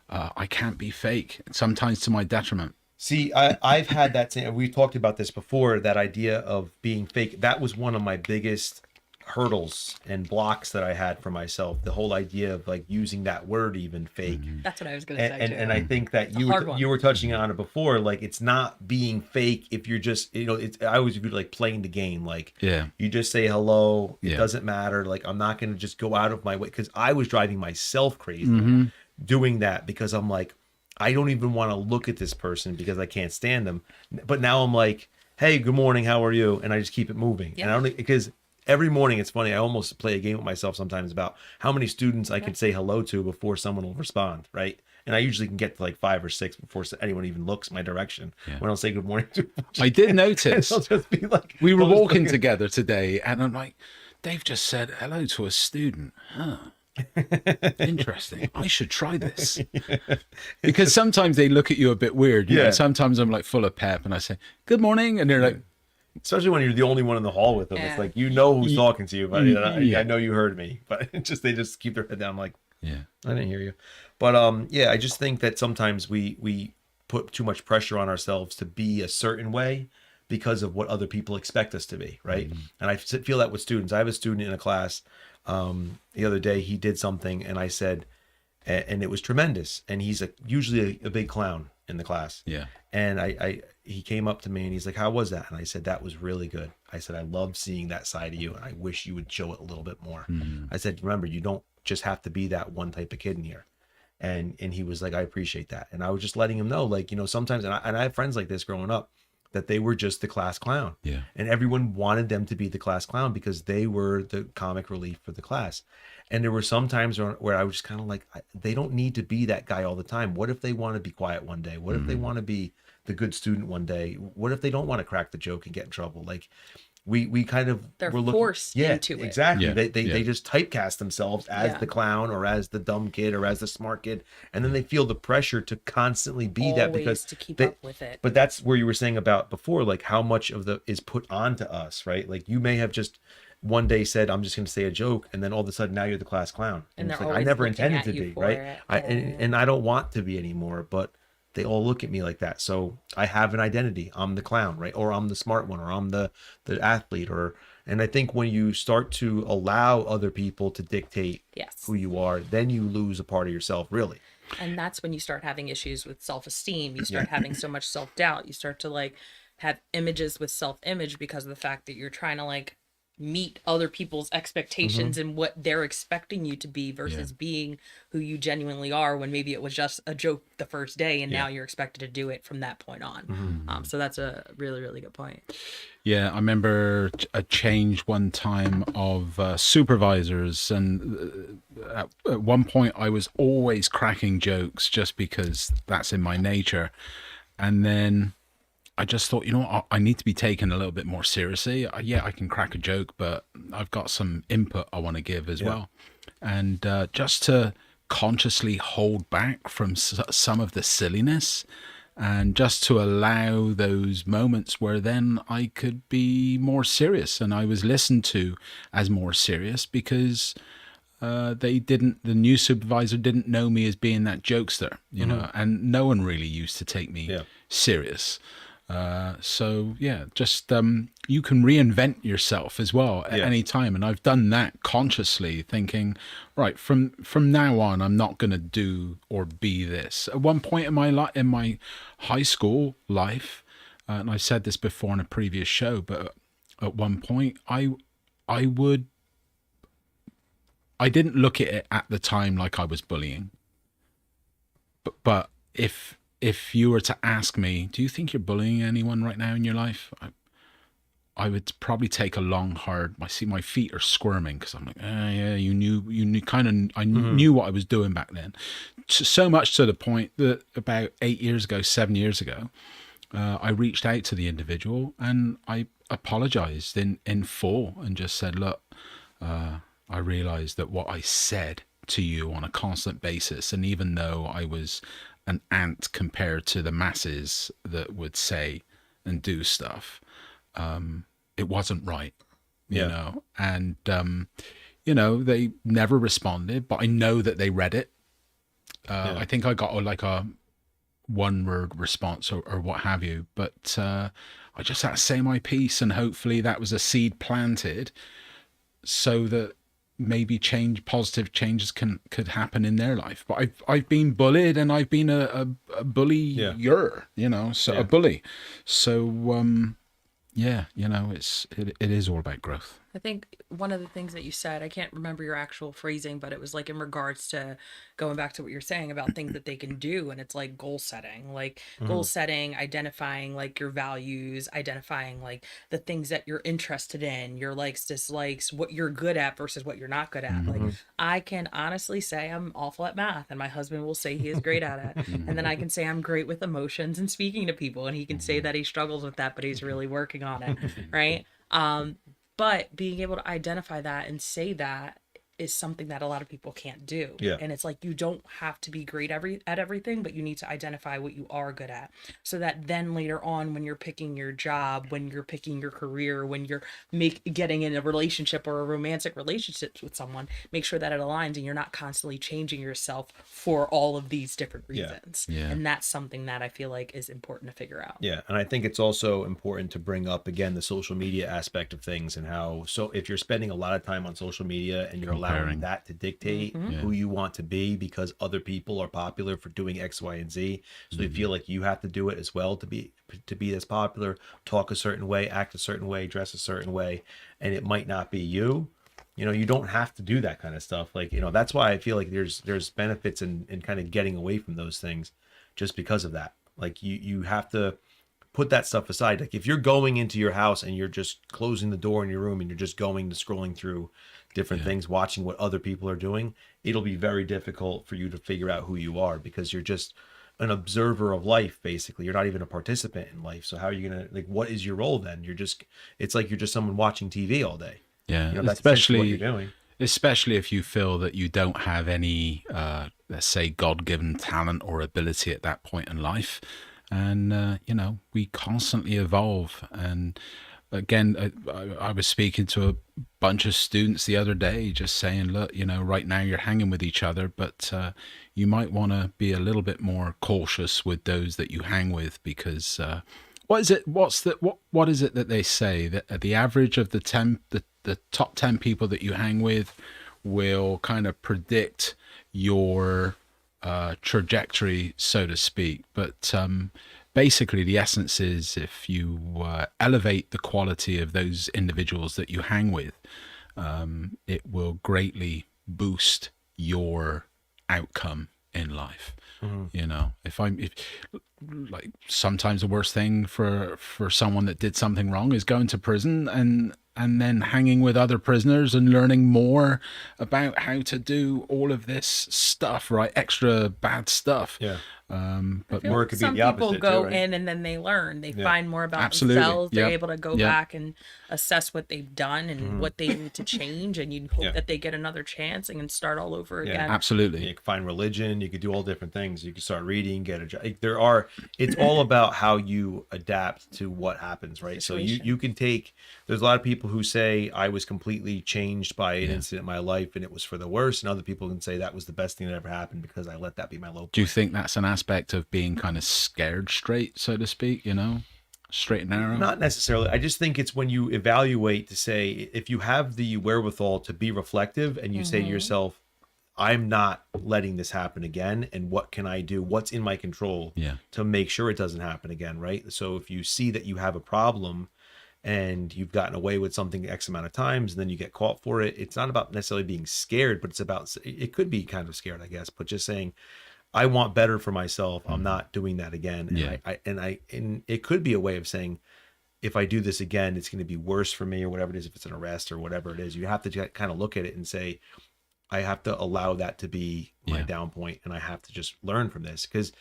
Speaker 2: I can't be fake. Sometimes to my detriment.
Speaker 1: See, I've had that same, we talked about this before, that idea of being fake. That was one of my biggest hurdles and blocks that I had for myself. The whole idea of like using that word, even fake.
Speaker 3: That's what I was going to say.
Speaker 1: And I think that you were touching on it before. Like, it's not being fake if you're just, you know, I always view like playing the game. Like, you just say hello. It doesn't matter. Like, I'm not going to just go out of my way, because I was driving myself crazy doing that, because I'm like, I don't even want to look at this person because I can't stand them. But now I'm like, hey, good morning, how are you? And I just keep it moving. And I don't, because every morning, it's funny, I almost play a game with myself sometimes about how many students I can say hello to before someone will respond, right? And I usually can get to like 5 or 6 before anyone even looks my direction when I'll say good morning to them.
Speaker 2: I did notice.
Speaker 1: I'll just be like,
Speaker 2: we were walking together today, and I'm like, Dave just said hello to a student. Huh. Interesting. I should try this. Because sometimes they look at you a bit weird. You know? Sometimes I'm like full of pep, and I say, good morning. And they're like,
Speaker 1: especially when you're the only one in the hall with them. It's like, you know who's talking to you, but I know you heard me. But they just keep their head down, like, I didn't hear you. But I just think that sometimes we put too much pressure on ourselves to be a certain way because of what other people expect us to be, right? And I feel that with students. I have a student in a class the other day. He did something, and I said, and it was tremendous. And he's usually a big clown in the class. And he came up to me and he's like, how was that? And I said, that was really good. I said, I love seeing that side of you, and I wish you would show it a little bit more. I said, remember, you don't just have to be that one type of kid in here. And he was like, I appreciate that. And I was just letting him know, like, you know, sometimes, and I have friends like this growing up, that they were just the class clown. And everyone wanted them to be the class clown because they were the comic relief for the class. And there were some times where I was just kind of like, they don't need to be that guy all the time. What if they want to be quiet one day? What if they want to be the good student one day? What if they don't want to crack the joke and get in trouble? Like, we kind of
Speaker 3: They're
Speaker 1: were looking,
Speaker 3: forced
Speaker 1: yeah,
Speaker 3: into it.
Speaker 1: exactly.
Speaker 2: Yeah,
Speaker 1: They just typecast themselves as
Speaker 3: Yeah.
Speaker 1: the clown or as the dumb kid or as the smart kid, and then they feel the pressure to constantly be that because
Speaker 3: Always to keep
Speaker 1: they,
Speaker 3: up with it.
Speaker 1: but that's where you were saying about before, like how much of the is put onto us, right? Like you may have just one day said, I'm just going to say a joke, and then all of a sudden now you're the class clown,
Speaker 3: And
Speaker 1: it's
Speaker 3: they're
Speaker 1: like I
Speaker 3: always
Speaker 1: never
Speaker 3: looking
Speaker 1: intended
Speaker 3: at
Speaker 1: to
Speaker 3: you
Speaker 1: be,
Speaker 3: for
Speaker 1: right?
Speaker 3: it.
Speaker 1: And I don't want to be anymore, but they all look at me like that. So I have an identity. I'm the clown, right? Or I'm the smart one, or I'm the athlete, or and I think when you start to allow other people to dictate
Speaker 3: Yes.
Speaker 1: who you are, then you lose a part of yourself, really.
Speaker 3: And that's when you start having issues with self-esteem. You start having so much self-doubt. You start to like have images with self-image because of the fact that you're trying to like meet other people's expectations and what they're expecting you to be versus being who you genuinely are, when maybe it was just a joke the first day and now you're expected to do it from that point on. So that's a really, really good point.
Speaker 2: Yeah, I remember a change one time of supervisors, and at one point I was always cracking jokes just because that's in my nature. And then I just thought, you know what, I need to be taken a little bit more seriously. Yeah, I can crack a joke, but I've got some input I want to give as well. And just to consciously hold back from some of the silliness, and just to allow those moments where then I could be more serious, and I was listened to as more serious because the new supervisor didn't know me as being that jokester, you know, and no one really used to take me serious. So yeah, just you can reinvent yourself as well at any time, and I've done that consciously, thinking, right, from now on, I'm not going to do or be this. At one point in my high school life, and I said this before in a previous show, but at one point, I didn't look at it at the time like I was bullying, but if you were to ask me, do you think you're bullying anyone right now in your life? I would probably take a long, hard. I see my feet are squirming because I'm like, yeah, you knew kind of. I knew what I was doing back then, so much to the point that about 7 years ago, I reached out to the individual and I apologized in full and just said, look, I realized that what I said to you on a constant basis, and even though I was an ant compared to the masses that would say and do stuff, it wasn't right, you know. And you know, they never responded, but I know that they read it. I think I got like a one-word response or what have you, but I just had to say my piece, and hopefully that was a seed planted so that maybe positive changes could happen in their life. But I've been bullied, and I've been a bullier, you know, so a bully. So yeah, you know, it is all about growth.
Speaker 3: I think one of the things that you said, I can't remember your actual phrasing, but it was like in regards to going back to what you're saying about things that they can do. And it's like goal setting, identifying like your values, identifying like the things that you're interested in, your likes, dislikes, what you're good at versus what you're not good at. Like I can honestly say I'm awful at math, and my husband will say he is great at it. And then I can say I'm great with emotions and speaking to people, and he can say that he struggles with that, but he's really working on it. Right. But being able to identify that and say that is something that a lot of people can't do.
Speaker 1: Yeah.
Speaker 3: And it's like, you don't have to be great at everything, but you need to identify what you are good at, so that then later on, when you're picking your job, when you're picking your career, when you're getting in a relationship or a romantic relationship with someone, make sure that it aligns and you're not constantly changing yourself for all of these different reasons.
Speaker 2: Yeah.
Speaker 3: And that's something that I feel like is important to figure out.
Speaker 1: Yeah. And I think it's also important to bring up again the social media aspect of things, and how, so if you're spending a lot of time on social media and you're allowing that to dictate who you want to be because other people are popular for doing X, Y, and Z, so you feel like you have to do it as well to be as popular, talk a certain way, act a certain way, dress a certain way, and it might not be you. You know, you don't have to do that kind of stuff. Like, you know, that's why I feel like there's benefits in kind of getting away from those things, just because of that. Like you have to put that stuff aside. Like if you're going into your house and you're just closing the door in your room and you're just going to scrolling through different things, watching what other people are doing, it'll be very difficult for you to figure out who you are, because you're just an observer of life, basically. You're not even a participant in life. So how are you gonna, like, what is your role then? It's like you're just someone watching TV all day.
Speaker 2: Yeah,
Speaker 1: You know, that's essentially what you're doing.
Speaker 2: especially if you feel that you don't have any, let's say, God-given talent or ability at that point in life. And you know, we constantly evolve. And again, I was speaking to a bunch of students the other day, just saying, look, you know, right now you're hanging with each other, but you might want to be a little bit more cautious with those that you hang with, because what is it? What is it that they say that the average of the top 10 people that you hang with will kind of predict your trajectory, so to speak. But basically, the essence is, if you elevate the quality of those individuals that you hang with, it will greatly boost your outcome in life. You know, if like, sometimes the worst thing for someone that did something wrong is going to prison and then hanging with other prisoners and learning more about how to do all of this stuff, right? Extra bad stuff.
Speaker 1: Yeah.
Speaker 2: But
Speaker 1: Or it could be
Speaker 3: some
Speaker 1: the
Speaker 3: people
Speaker 1: opposite
Speaker 3: go
Speaker 1: too, right?
Speaker 3: in and then they learn. They
Speaker 1: Yeah.
Speaker 3: find more about
Speaker 2: Absolutely.
Speaker 3: themselves. They're
Speaker 2: Yep.
Speaker 3: able to go
Speaker 2: Yep.
Speaker 3: back and assess what they've done and what they need to change. And you hope
Speaker 1: Yeah.
Speaker 3: that they get another chance and can start all over
Speaker 1: Yeah.
Speaker 3: again.
Speaker 2: absolutely.
Speaker 1: You can find religion. You could do all different things. You can start reading, get a job. It's all about how you adapt to what happens, right? So
Speaker 3: Situation.
Speaker 1: you can there's a lot of people who say I was completely changed by an incident in my life and it was for the worse. And other people can say that was the best thing that ever happened because I let that be my low point.
Speaker 2: Do you think that's an aspect of being kind of scared straight, so to speak, you know, straight and narrow?
Speaker 1: Not necessarily. I just think it's when you evaluate to say, if you have the wherewithal to be reflective and you say to yourself, I'm not letting this happen again. And what can I do? What's in my control to make sure it doesn't happen again, right? So if you see that you have a problem and you've gotten away with something X amount of times and then you get caught for it, it's not about necessarily being scared, but it's about, it could be kind of scared, I guess, but just saying, I want better for myself. I'm not doing that again. And and it could be a way of saying, if I do this again, it's going to be worse for me, or whatever it is. If it's an arrest or whatever it is, you have to kind of look at it and say, I have to allow that to be my down point, and I have to just learn from this. Because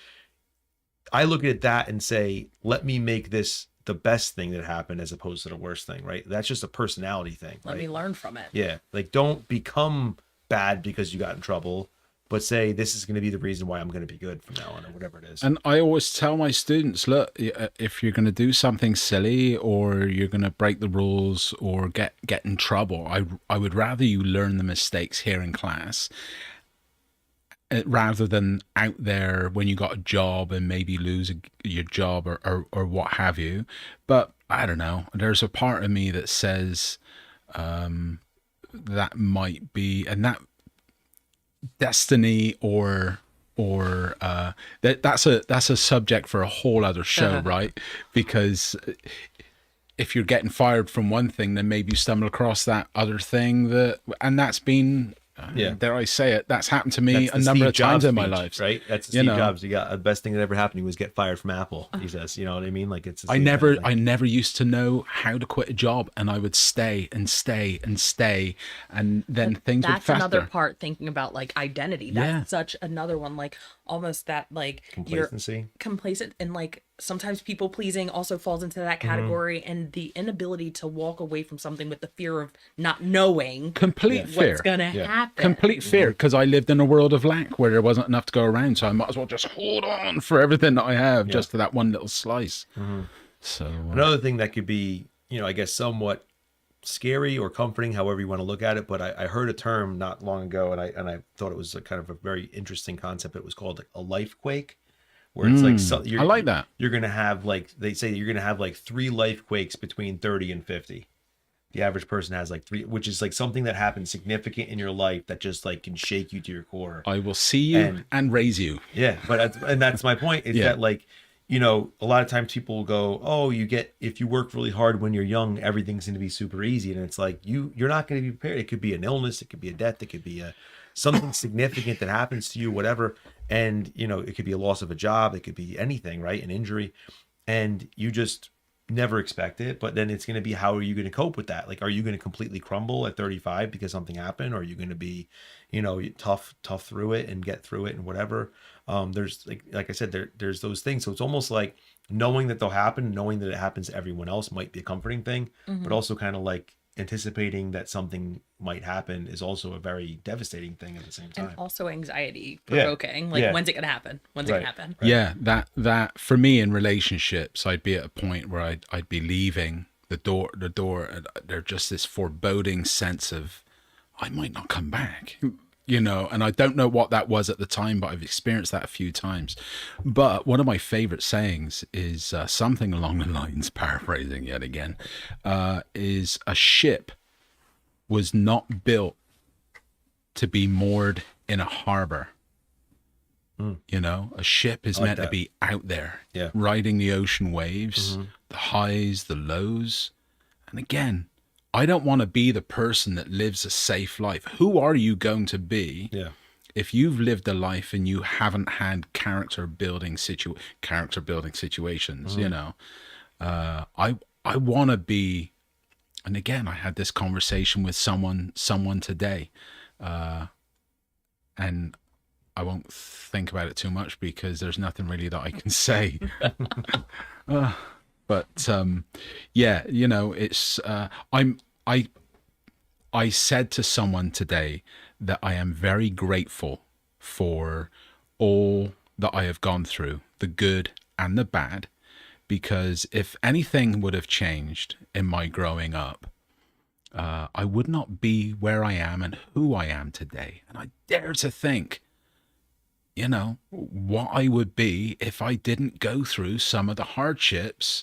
Speaker 1: I look at that and say, let me make this the best thing that happened as opposed to the worst thing, right? That's just a personality thing.
Speaker 3: Let me learn from it.
Speaker 1: Yeah. Like, don't become bad because you got in trouble, but say, this is going to be the reason why I'm going to be good from now on, or whatever it is.
Speaker 2: And I always tell my students, look, if you're going to do something silly or you're going to break the rules or get in trouble, I would rather you learn the mistakes here in class rather than out there when you got a job and maybe lose your job or what have you. But I don't know. There's a part of me that says that might be, and that destiny or that's a subject for a whole other show, right? Because if you're getting fired from one thing, then maybe you stumble across that other thing and that's been dare I say it, that's happened to me a number of times in my life,
Speaker 1: right? That's Steve Jobs. You got the best thing that ever happened. He was get fired from Apple. He says, you know what I mean? Like, it's the
Speaker 2: I
Speaker 1: same
Speaker 2: never
Speaker 1: kind of thing.
Speaker 2: I never used to know how to quit a job, and I would stay and stay and stay, and then things would
Speaker 3: That's
Speaker 2: fester.
Speaker 3: another part, thinking about like identity. That's such another one, like almost that like
Speaker 1: Complacency.
Speaker 3: you're complacent, and like sometimes people pleasing also falls into that category, and the inability to walk away from something with the fear of not knowing
Speaker 2: Complete fear.
Speaker 3: what's gonna happen.
Speaker 2: Complete fear, because I lived in a world of lack where there wasn't enough to go around, so I might as well just hold on for everything that I have just to that one little slice. So
Speaker 1: Another thing that could be, you know, I guess somewhat scary or comforting, however you want to look at it. But I heard a term not long ago, and I thought it was a kind of a very interesting concept. It was called like a Lifequake, where it's like
Speaker 2: I like that.
Speaker 1: You're gonna have like, they say you're gonna have like 3 Lifequakes between 30 and 50. The average person has like 3, which is like something that happens significant in your life that just like can shake you to your core.
Speaker 2: I will see you and raise you.
Speaker 1: Yeah, but that's my point. Is that like, you know, a lot of times people will go, oh, if you work really hard when you're young, everything's going to be super easy, and it's like you're not going to be prepared. It could be an illness, it could be a death, it could be something significant that happens to you, whatever, and you know, it could be a loss of a job, it could be anything, right? An injury, and you just never expect it, but then it's going to be, how are you going to cope with that? Like, are you going to completely crumble at 35 because something happened? Or are you going to be, tough through it and get through it and whatever? There's like I said, there's those things. So it's almost like knowing that they'll happen, knowing that it happens to everyone else might be a comforting thing, but also kind of like anticipating that something might happen is also a very devastating thing at the same time.
Speaker 3: And also anxiety provoking. Like, when's it gonna happen? When's it gonna happen?
Speaker 2: Right. Yeah, that for me in relationships, I'd be at a point where I'd be leaving the door, and there's just this foreboding sense of I might not come back. And I don't know what that was at the time, but I've experienced that a few times. But one of my favorite sayings is something along the lines, paraphrasing yet again, is a ship was not built to be moored in a harbor. A ship is meant to be out there, riding the ocean waves, the highs, the lows. And again, I don't want to be the person that lives a safe life. Who are you going to be if you've lived a life and you haven't had character building situations? I want to be, and again, I had this conversation with someone today, and I won't think about it too much because there's nothing really that I can say. But it's I said to someone today that I am very grateful for all that I have gone through, the good and the bad, because if anything would have changed in my growing up, I would not be where I am and who I am today. And I dare to think, what I would be if I didn't go through some of the hardships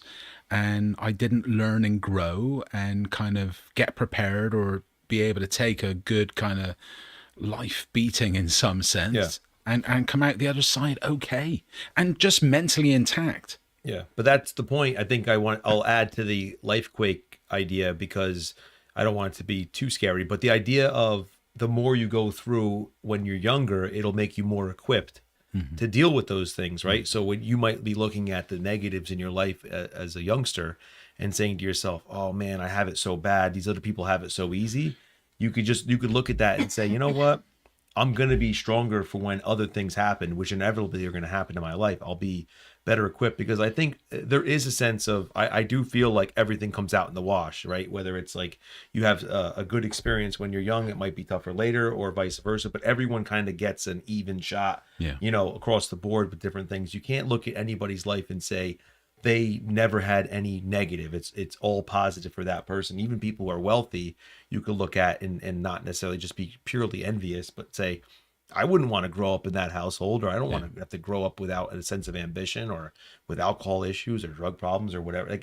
Speaker 2: and I didn't learn and grow and kind of get prepared or be able to take a good kind of life beating in some sense and come out the other side okay and just mentally intact.
Speaker 1: Yeah, but that's the point. I think I'll add to the Lifequake idea because I don't want it to be too scary, but the idea of the more you go through when you're younger, it'll make you more equipped to deal with those things, right? So when you might be looking at the negatives in your life as a youngster and saying to yourself, oh man, I have it so bad. These other people have it so easy. You could look at that and say, you know what? I'm going to be stronger for when other things happen, which inevitably are going to happen in my life. I'll be better equipped because I think there is a sense of, I do feel like everything comes out in the wash, right? Whether it's like you have a good experience when you're young, it might be tougher later or vice versa, but everyone kind of gets an even shot, across the board with different things. You can't look at anybody's life and say they never had any negative. It's all positive for that person. Even people who are wealthy, you could look at and not necessarily just be purely envious, but say, I wouldn't want to grow up in that household, or I don't want to have to grow up without a sense of ambition or with alcohol issues or drug problems or whatever,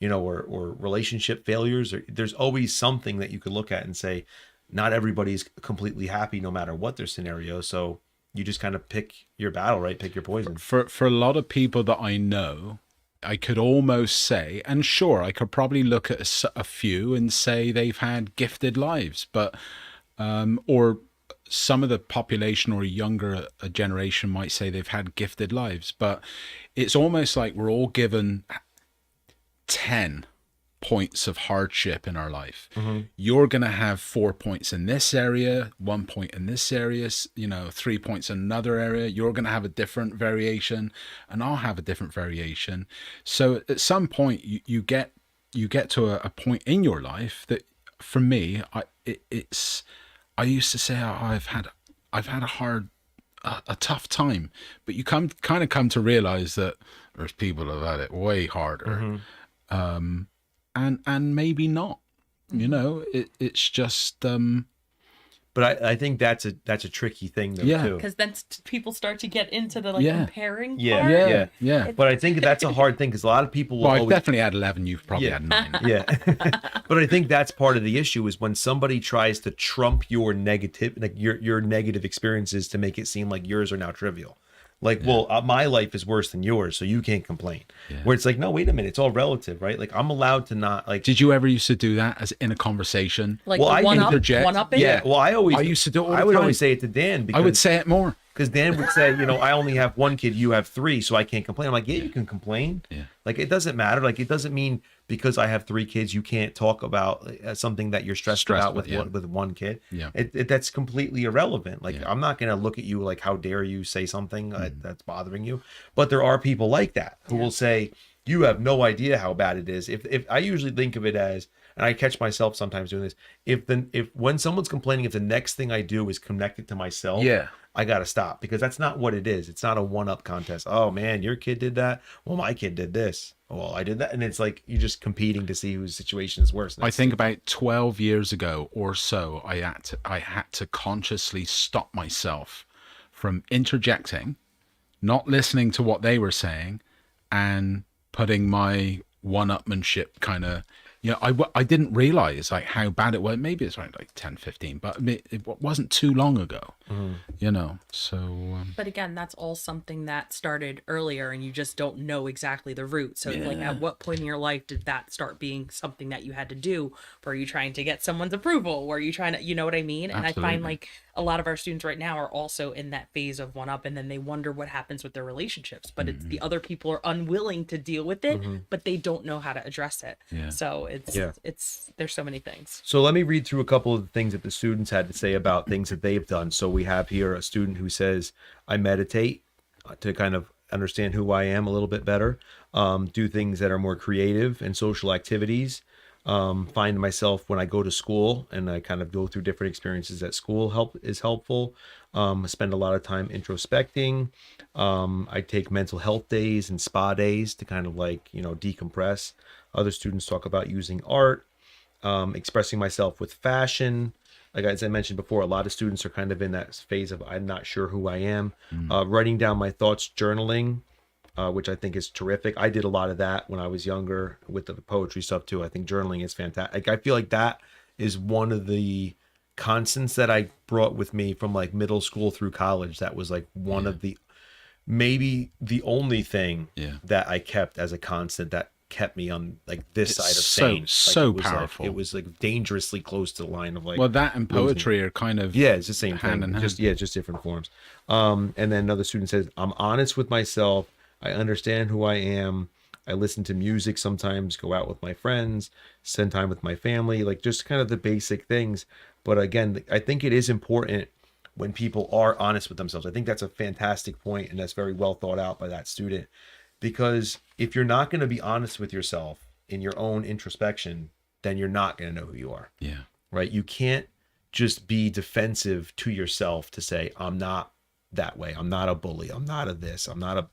Speaker 1: or relationship failures. Or there's always something that you could look at and say, not everybody's completely happy no matter what their scenario. So you just kind of pick your battle, right? Pick your poison.
Speaker 2: For a lot of people that I know, I could almost say, and sure, I could probably look at a few and say they've had gifted lives, but, or some of the population or a younger generation might say they've had gifted lives, but it's almost like we're all given 10 points of hardship in our life. You're going to have 4 points in this area, 1 point in this area, 3 points in another area. You're going to have a different variation and I'll have a different variation. So at some point you get to a point in your life that for me, I used to say, I've had a tough time, but you kind of come to realize that there's people that have had it way harder, and maybe not. It's just.
Speaker 1: But I think that's a tricky thing though too.
Speaker 3: Because then people start to get into the comparing part.
Speaker 2: Yeah.
Speaker 1: But I think that's a hard thing because a lot of people will
Speaker 2: I've definitely had 11. You've probably had 9.
Speaker 1: Yeah. But I think that's part of the issue is when somebody tries to trump your negative, like your negative experiences to make it seem like yours are now trivial. Like, well, my life is worse than yours, so you can't complain. Yeah. Where it's like, no, wait a minute, it's all relative, right? Like, I'm allowed to not like.
Speaker 2: Did you ever used to do that as in a conversation?
Speaker 3: Like, well, I interject. One up.
Speaker 1: Yeah. Well, I used
Speaker 2: to do it all the
Speaker 1: I would
Speaker 2: time.
Speaker 1: always say it to Dan because
Speaker 2: I would say it more.
Speaker 1: Because Dan would say, I only have one kid, you have three, so I can't complain. I'm like, yeah, you can complain.
Speaker 2: Yeah.
Speaker 1: Like, it doesn't matter. Like, it doesn't mean because I have three kids, you can't talk about something that you're stressed about with with one kid.
Speaker 2: Yeah.
Speaker 1: That's completely irrelevant. Like,
Speaker 2: Yeah.
Speaker 1: I'm not going to look at you like, how dare you say something that's bothering you. But there are people like that who will say, you have no idea how bad it is. If I usually think of it as, and I catch myself sometimes doing this, if when someone's complaining, if the next thing I do is connected to myself, I got to stop, because that's not what it is. It's not a one-up contest. Oh man, your kid did that. Well, my kid did this. Well, I did that. And it's like, you're just competing to see whose situation is worse.
Speaker 2: I think about 12 years ago or so, I had to consciously stop myself from interjecting, not listening to what they were saying, and putting my one-upmanship kind of, I didn't realize like how bad it was. Maybe it's like 10, 15, but it wasn't too long ago, so.
Speaker 3: But again, that's all something that started earlier, and you just don't know exactly the root. So like, at what point in your life did that start being something that you had to do? Were you trying to get someone's approval? Were you trying to, you know what I mean? And
Speaker 2: Absolutely.
Speaker 3: I find like a lot of our students right now are also in that phase of one up, and then they wonder what happens with their relationships, but it's the other people are unwilling to deal with it, but they don't know how to address it. So it's there's so many things.
Speaker 1: So let me read through a couple of the things that the students had to say about things that they've done. So we have here a student who says, I meditate to kind of understand who I am a little bit better, do things that are more creative and social activities, find myself when I go to school and I kind of go through different experiences at school is helpful. Spend a lot of time introspecting. I take mental health days and spa days to kind of like, decompress. Other students talk about using art, expressing myself with fashion. Like, as I mentioned before, a lot of students are kind of in that phase of, I'm not sure who I am. Writing down my thoughts, journaling, which I think is terrific. I did a lot of that when I was younger with the poetry stuff too. I think journaling is fantastic. Like, I feel like that is one of the constants that I brought with me from like middle school through college. That was like one of the, maybe the only thing that I kept as a constant that kept me on like this side of sane. Like,
Speaker 2: so powerful.
Speaker 1: It was like dangerously close to the line of like,
Speaker 2: well, that and poetry are kind of
Speaker 1: it's the same
Speaker 2: hand
Speaker 1: thing.
Speaker 2: in hand.
Speaker 1: Just different forms. And then another student says, I'm honest with myself. I understand who I am. I listen to music sometimes, go out with my friends, spend time with my family, like just kind of the basic things. But again, I think it is important when people are honest with themselves. I think that's a fantastic point, and that's very well thought out by that student. Because if you're not going to be honest with yourself in your own introspection, then you're not going to know who you are.
Speaker 2: Yeah. Right.
Speaker 1: You can't just be defensive to yourself to say, I'm not that way. I'm not a bully. I'm not a this. I'm not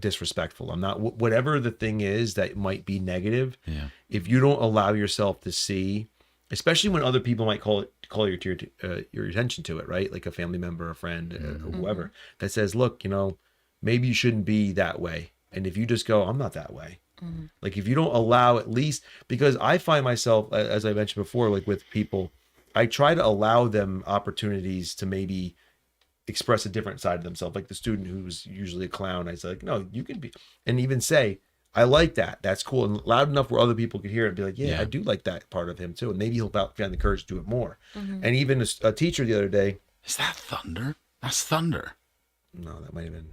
Speaker 1: disrespectful. I'm not whatever the thing is that might be negative.
Speaker 2: Yeah.
Speaker 1: If you don't allow yourself to see, especially when other people might call your attention to it, right? Like a family member, a friend, or whoever that says, look, maybe you shouldn't be that way. And if you just go, I'm not that way. Like if you don't allow, at least, because I find myself, as I mentioned before, like with people, I try to allow them opportunities to maybe express a different side of themselves. Like the student who's usually a clown, I say like, no, you can be, and even say, I like that. That's cool. And loud enough where other people could hear it and be like, yeah, I do like that part of him too. And maybe he'll find the courage to do it more. And even a teacher the other day.
Speaker 2: Is that thunder? That's thunder.
Speaker 1: No, that might have been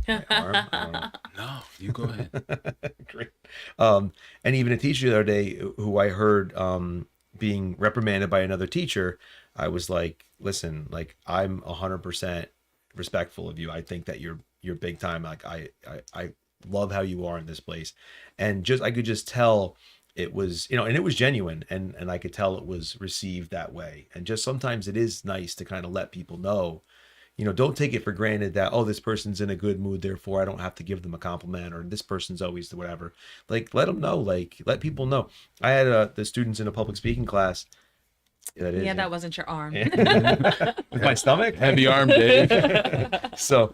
Speaker 1: my arm. I don't know.
Speaker 2: No, you go ahead.
Speaker 1: Great. And even a teacher the other day who I heard being reprimanded by another teacher, I was like, listen, like I'm 100% respectful of you. I think that you're big time. Like I love how you are in this place. And I could just tell it was, and it was genuine, and I could tell it was received that way. And just sometimes it is nice to kind of let people know, don't take it for granted that, oh, this person's in a good mood, therefore I don't have to give them a compliment, or this person's always whatever. Like, let them know, like, let people know. I had the students in a public speaking class.
Speaker 3: That wasn't your arm.
Speaker 1: With my stomach?
Speaker 2: Heavy arm, Dave.
Speaker 1: So,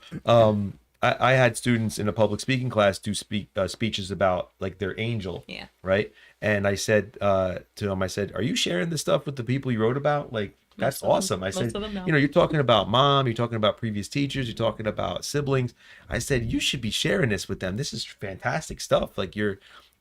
Speaker 1: I had students in a public speaking class do speeches about like their angel.
Speaker 3: Yeah.
Speaker 1: Right. And I said to them, I said, are you sharing this stuff with the people you wrote about? Like, that's awesome. I said, you're talking about mom, you're talking about previous teachers, you're talking about siblings. I said, you should be sharing this with them. This is fantastic stuff. Like you're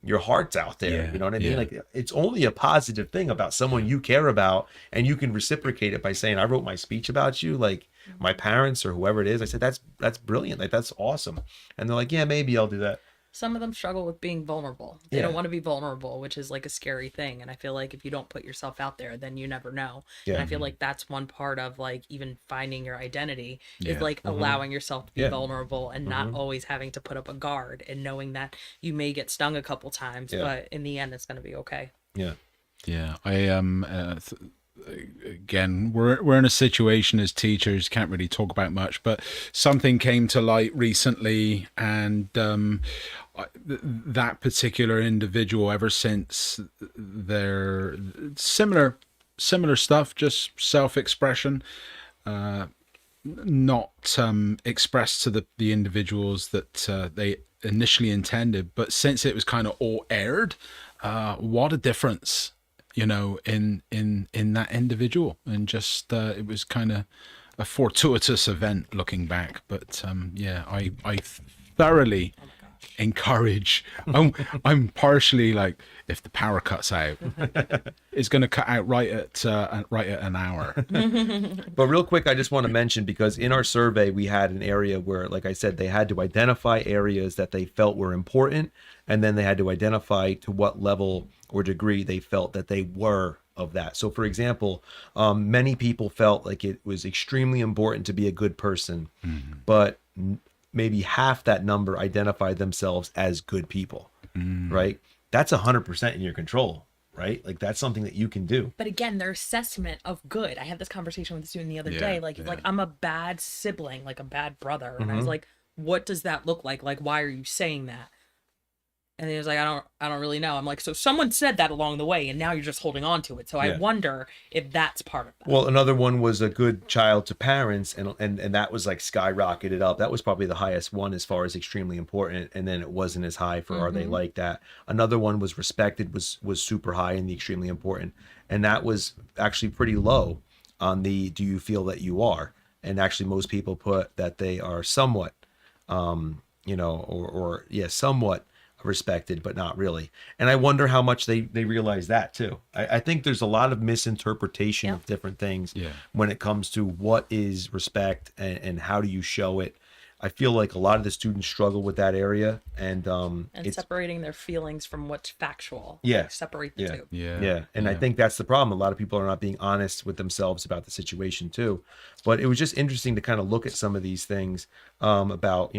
Speaker 1: your heart's out there.
Speaker 2: Yeah,
Speaker 1: You know what I mean?
Speaker 2: yeah.
Speaker 1: Like, it's only a positive thing about someone you care about, and you can reciprocate it by saying, I wrote my speech about you, like my parents or whoever it is. I said, that's brilliant. Like, that's awesome. And they're like, yeah, maybe I'll do that.
Speaker 3: Some of them struggle with being vulnerable. They
Speaker 1: Yeah.
Speaker 3: don't want to be vulnerable, which is like a scary thing. And I feel like if you don't put yourself out there, then you never know. And
Speaker 1: Yeah.
Speaker 3: I feel like that's one part of like even finding your identity is
Speaker 2: Yeah.
Speaker 3: like allowing yourself to be
Speaker 1: Yeah.
Speaker 3: vulnerable and not always having to put up a guard, and knowing that you may get stung a couple times,
Speaker 1: Yeah.
Speaker 3: but in the end, it's going to be okay.
Speaker 1: Yeah.
Speaker 2: Yeah, again, we're in a situation as teachers, can't really talk about much, but something came to light recently, and that particular individual, ever since their similar stuff, just self-expression, not expressed to the individuals that they initially intended, but since it was kind of all aired, what a difference, in that individual. And just it was kind of a fortuitous event looking back, but yeah, I thoroughly encourage. I'm partially like, if the power cuts out, it's going to cut out right at an hour.
Speaker 1: But real quick, I just want to mention, because in our survey, we had an area where, like I said, they had to identify areas that they felt were important, and then they had to identify to what level or degree they felt that they were of that. So, for example, many people felt like it was extremely important to be a good person, but maybe half that number identified themselves as good people, right? That's 100% in your control, right? Like, that's something that you can do.
Speaker 3: But again, their assessment of good. I had this conversation with a student the other
Speaker 2: Yeah,
Speaker 3: day. Like,
Speaker 2: yeah.
Speaker 3: like I'm a bad sibling, like a bad brother. And I was like, what does that look like? Like, why are you saying that? And he was like, I don't really know. I'm like, so someone said that along the way, and now you're just holding on to it. So
Speaker 1: Yeah.
Speaker 3: I wonder if that's part of that.
Speaker 1: Well, another one was a good child to parents, and that was like skyrocketed up. That was probably the highest one as far as extremely important, and then it wasn't as high for are they like that. Another one was respected, was super high in the extremely important, and that was actually pretty low on the do you feel that you are. And actually most people put that they are somewhat somewhat respected, but not really. And I wonder how much they realize that too. I think there's a lot of misinterpretation of different things when it comes to what is respect and how do you show it. I feel like a lot of the students struggle with that area, and it's
Speaker 3: separating their feelings from what's factual.
Speaker 1: Yeah.
Speaker 3: Like, separate the two.
Speaker 1: yeah. And I think that's the problem. A lot of people are not being honest with themselves about the situation too. But it was just interesting to kind of look at some of these things about,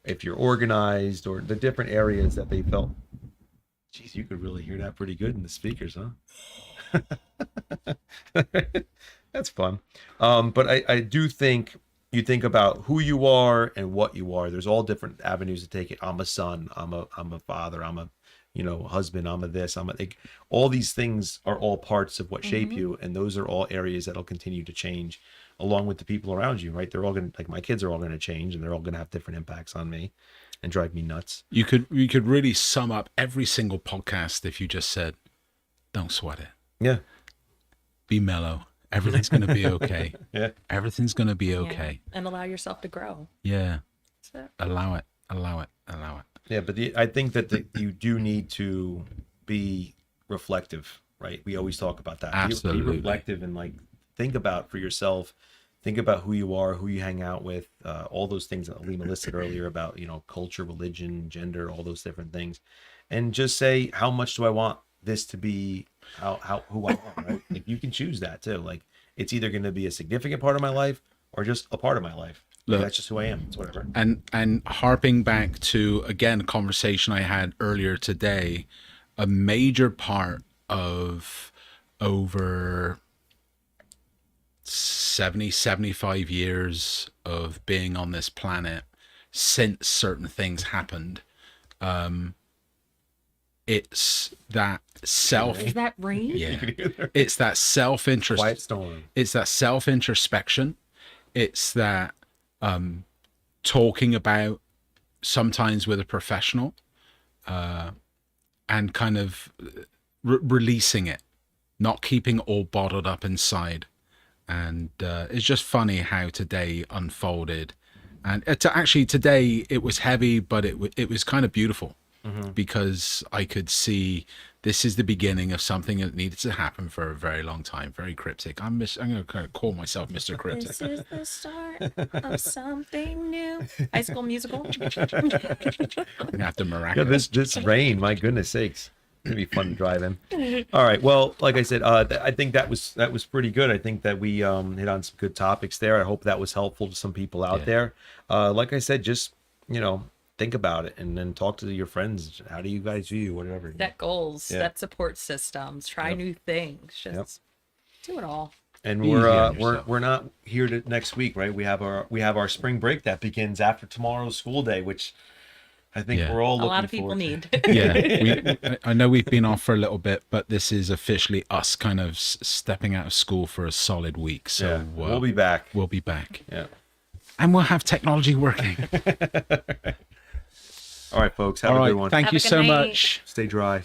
Speaker 1: if you're organized, or the different areas that they felt. Jeez, you could really hear that pretty good in the speakers, huh? That's fun. But I do think you think about who you are and what you are. There's all different avenues to take it. I'm a son. I'm a father. I'm a husband. I'm a this. Like, all these things are all parts of what shape you, and those are all areas that'll continue to change along with the people around you, right? They're all going to, like, my kids are all going to change, and they're all going to have different impacts on me and drive me nuts.
Speaker 2: You could really sum up every single podcast if you just said, don't sweat it.
Speaker 1: Yeah.
Speaker 2: Be mellow. Everything's going to be okay.
Speaker 1: Yeah.
Speaker 2: Everything's going to be okay.
Speaker 3: Yeah. And allow yourself to grow.
Speaker 2: Yeah.
Speaker 3: That's it.
Speaker 2: Allow it.
Speaker 1: Yeah, but I think that you do need to be reflective, right? We always talk about that.
Speaker 2: Absolutely.
Speaker 1: Be reflective and, like, think about for yourself. Think about who you are, who you hang out with, all those things that Alima listed earlier about, culture, religion, gender, all those different things. And just say, how much do I want this to be, who I am, right? Like, you can choose that too. Like, it's either going to be a significant part of my life or just a part of my life.
Speaker 2: Look,
Speaker 1: that's just who I am. It's whatever.
Speaker 2: And harping back to, again, a conversation I had earlier today, a major part of over 75 years of being on this planet, since certain things happened, it's that
Speaker 3: Is that rain?
Speaker 2: it's that self-interest.
Speaker 1: Quiet storm.
Speaker 2: It's that self-introspection. It's that talking about, sometimes with a professional, and kind of releasing it, not keeping it all bottled up inside. And it's just funny how today unfolded. And actually today it was heavy, but it was kind of beautiful. because I could see this is the beginning of something that needed to happen for a very long time. Very cryptic. I'm going to kind of call myself Mr. Cryptic.
Speaker 3: This is the start of something new. High School Musical.
Speaker 2: I'm going to have to
Speaker 1: Yeah,
Speaker 2: miraculous.
Speaker 1: this rain, my goodness sakes. It'd be fun to drive in. All right. Well, like I said, I think that was pretty good. I think that we hit on some good topics there. I hope that was helpful to some people out there. Like I said, just, think about it and then talk to your friends. How do you guys view whatever?
Speaker 3: Set goals, set support systems, try new things. Just do it all.
Speaker 1: And
Speaker 2: Easy on
Speaker 1: we're
Speaker 2: yourself.
Speaker 1: we're not here next week, right? We have our spring break that begins after tomorrow's school day, which I think we're all looking
Speaker 3: A lot of people
Speaker 1: forward
Speaker 3: need.
Speaker 2: I know we've been off for a little bit, but this is officially us kind of stepping out of school for a solid week. So
Speaker 1: we'll be back.
Speaker 2: We'll be back.
Speaker 1: Yeah.
Speaker 2: And we'll have technology working.
Speaker 1: All right, folks. Have
Speaker 2: All
Speaker 1: a
Speaker 2: right.
Speaker 1: good one.
Speaker 2: Thank
Speaker 3: Have
Speaker 2: you
Speaker 3: a good
Speaker 2: so
Speaker 3: night.
Speaker 2: much.
Speaker 1: Stay dry.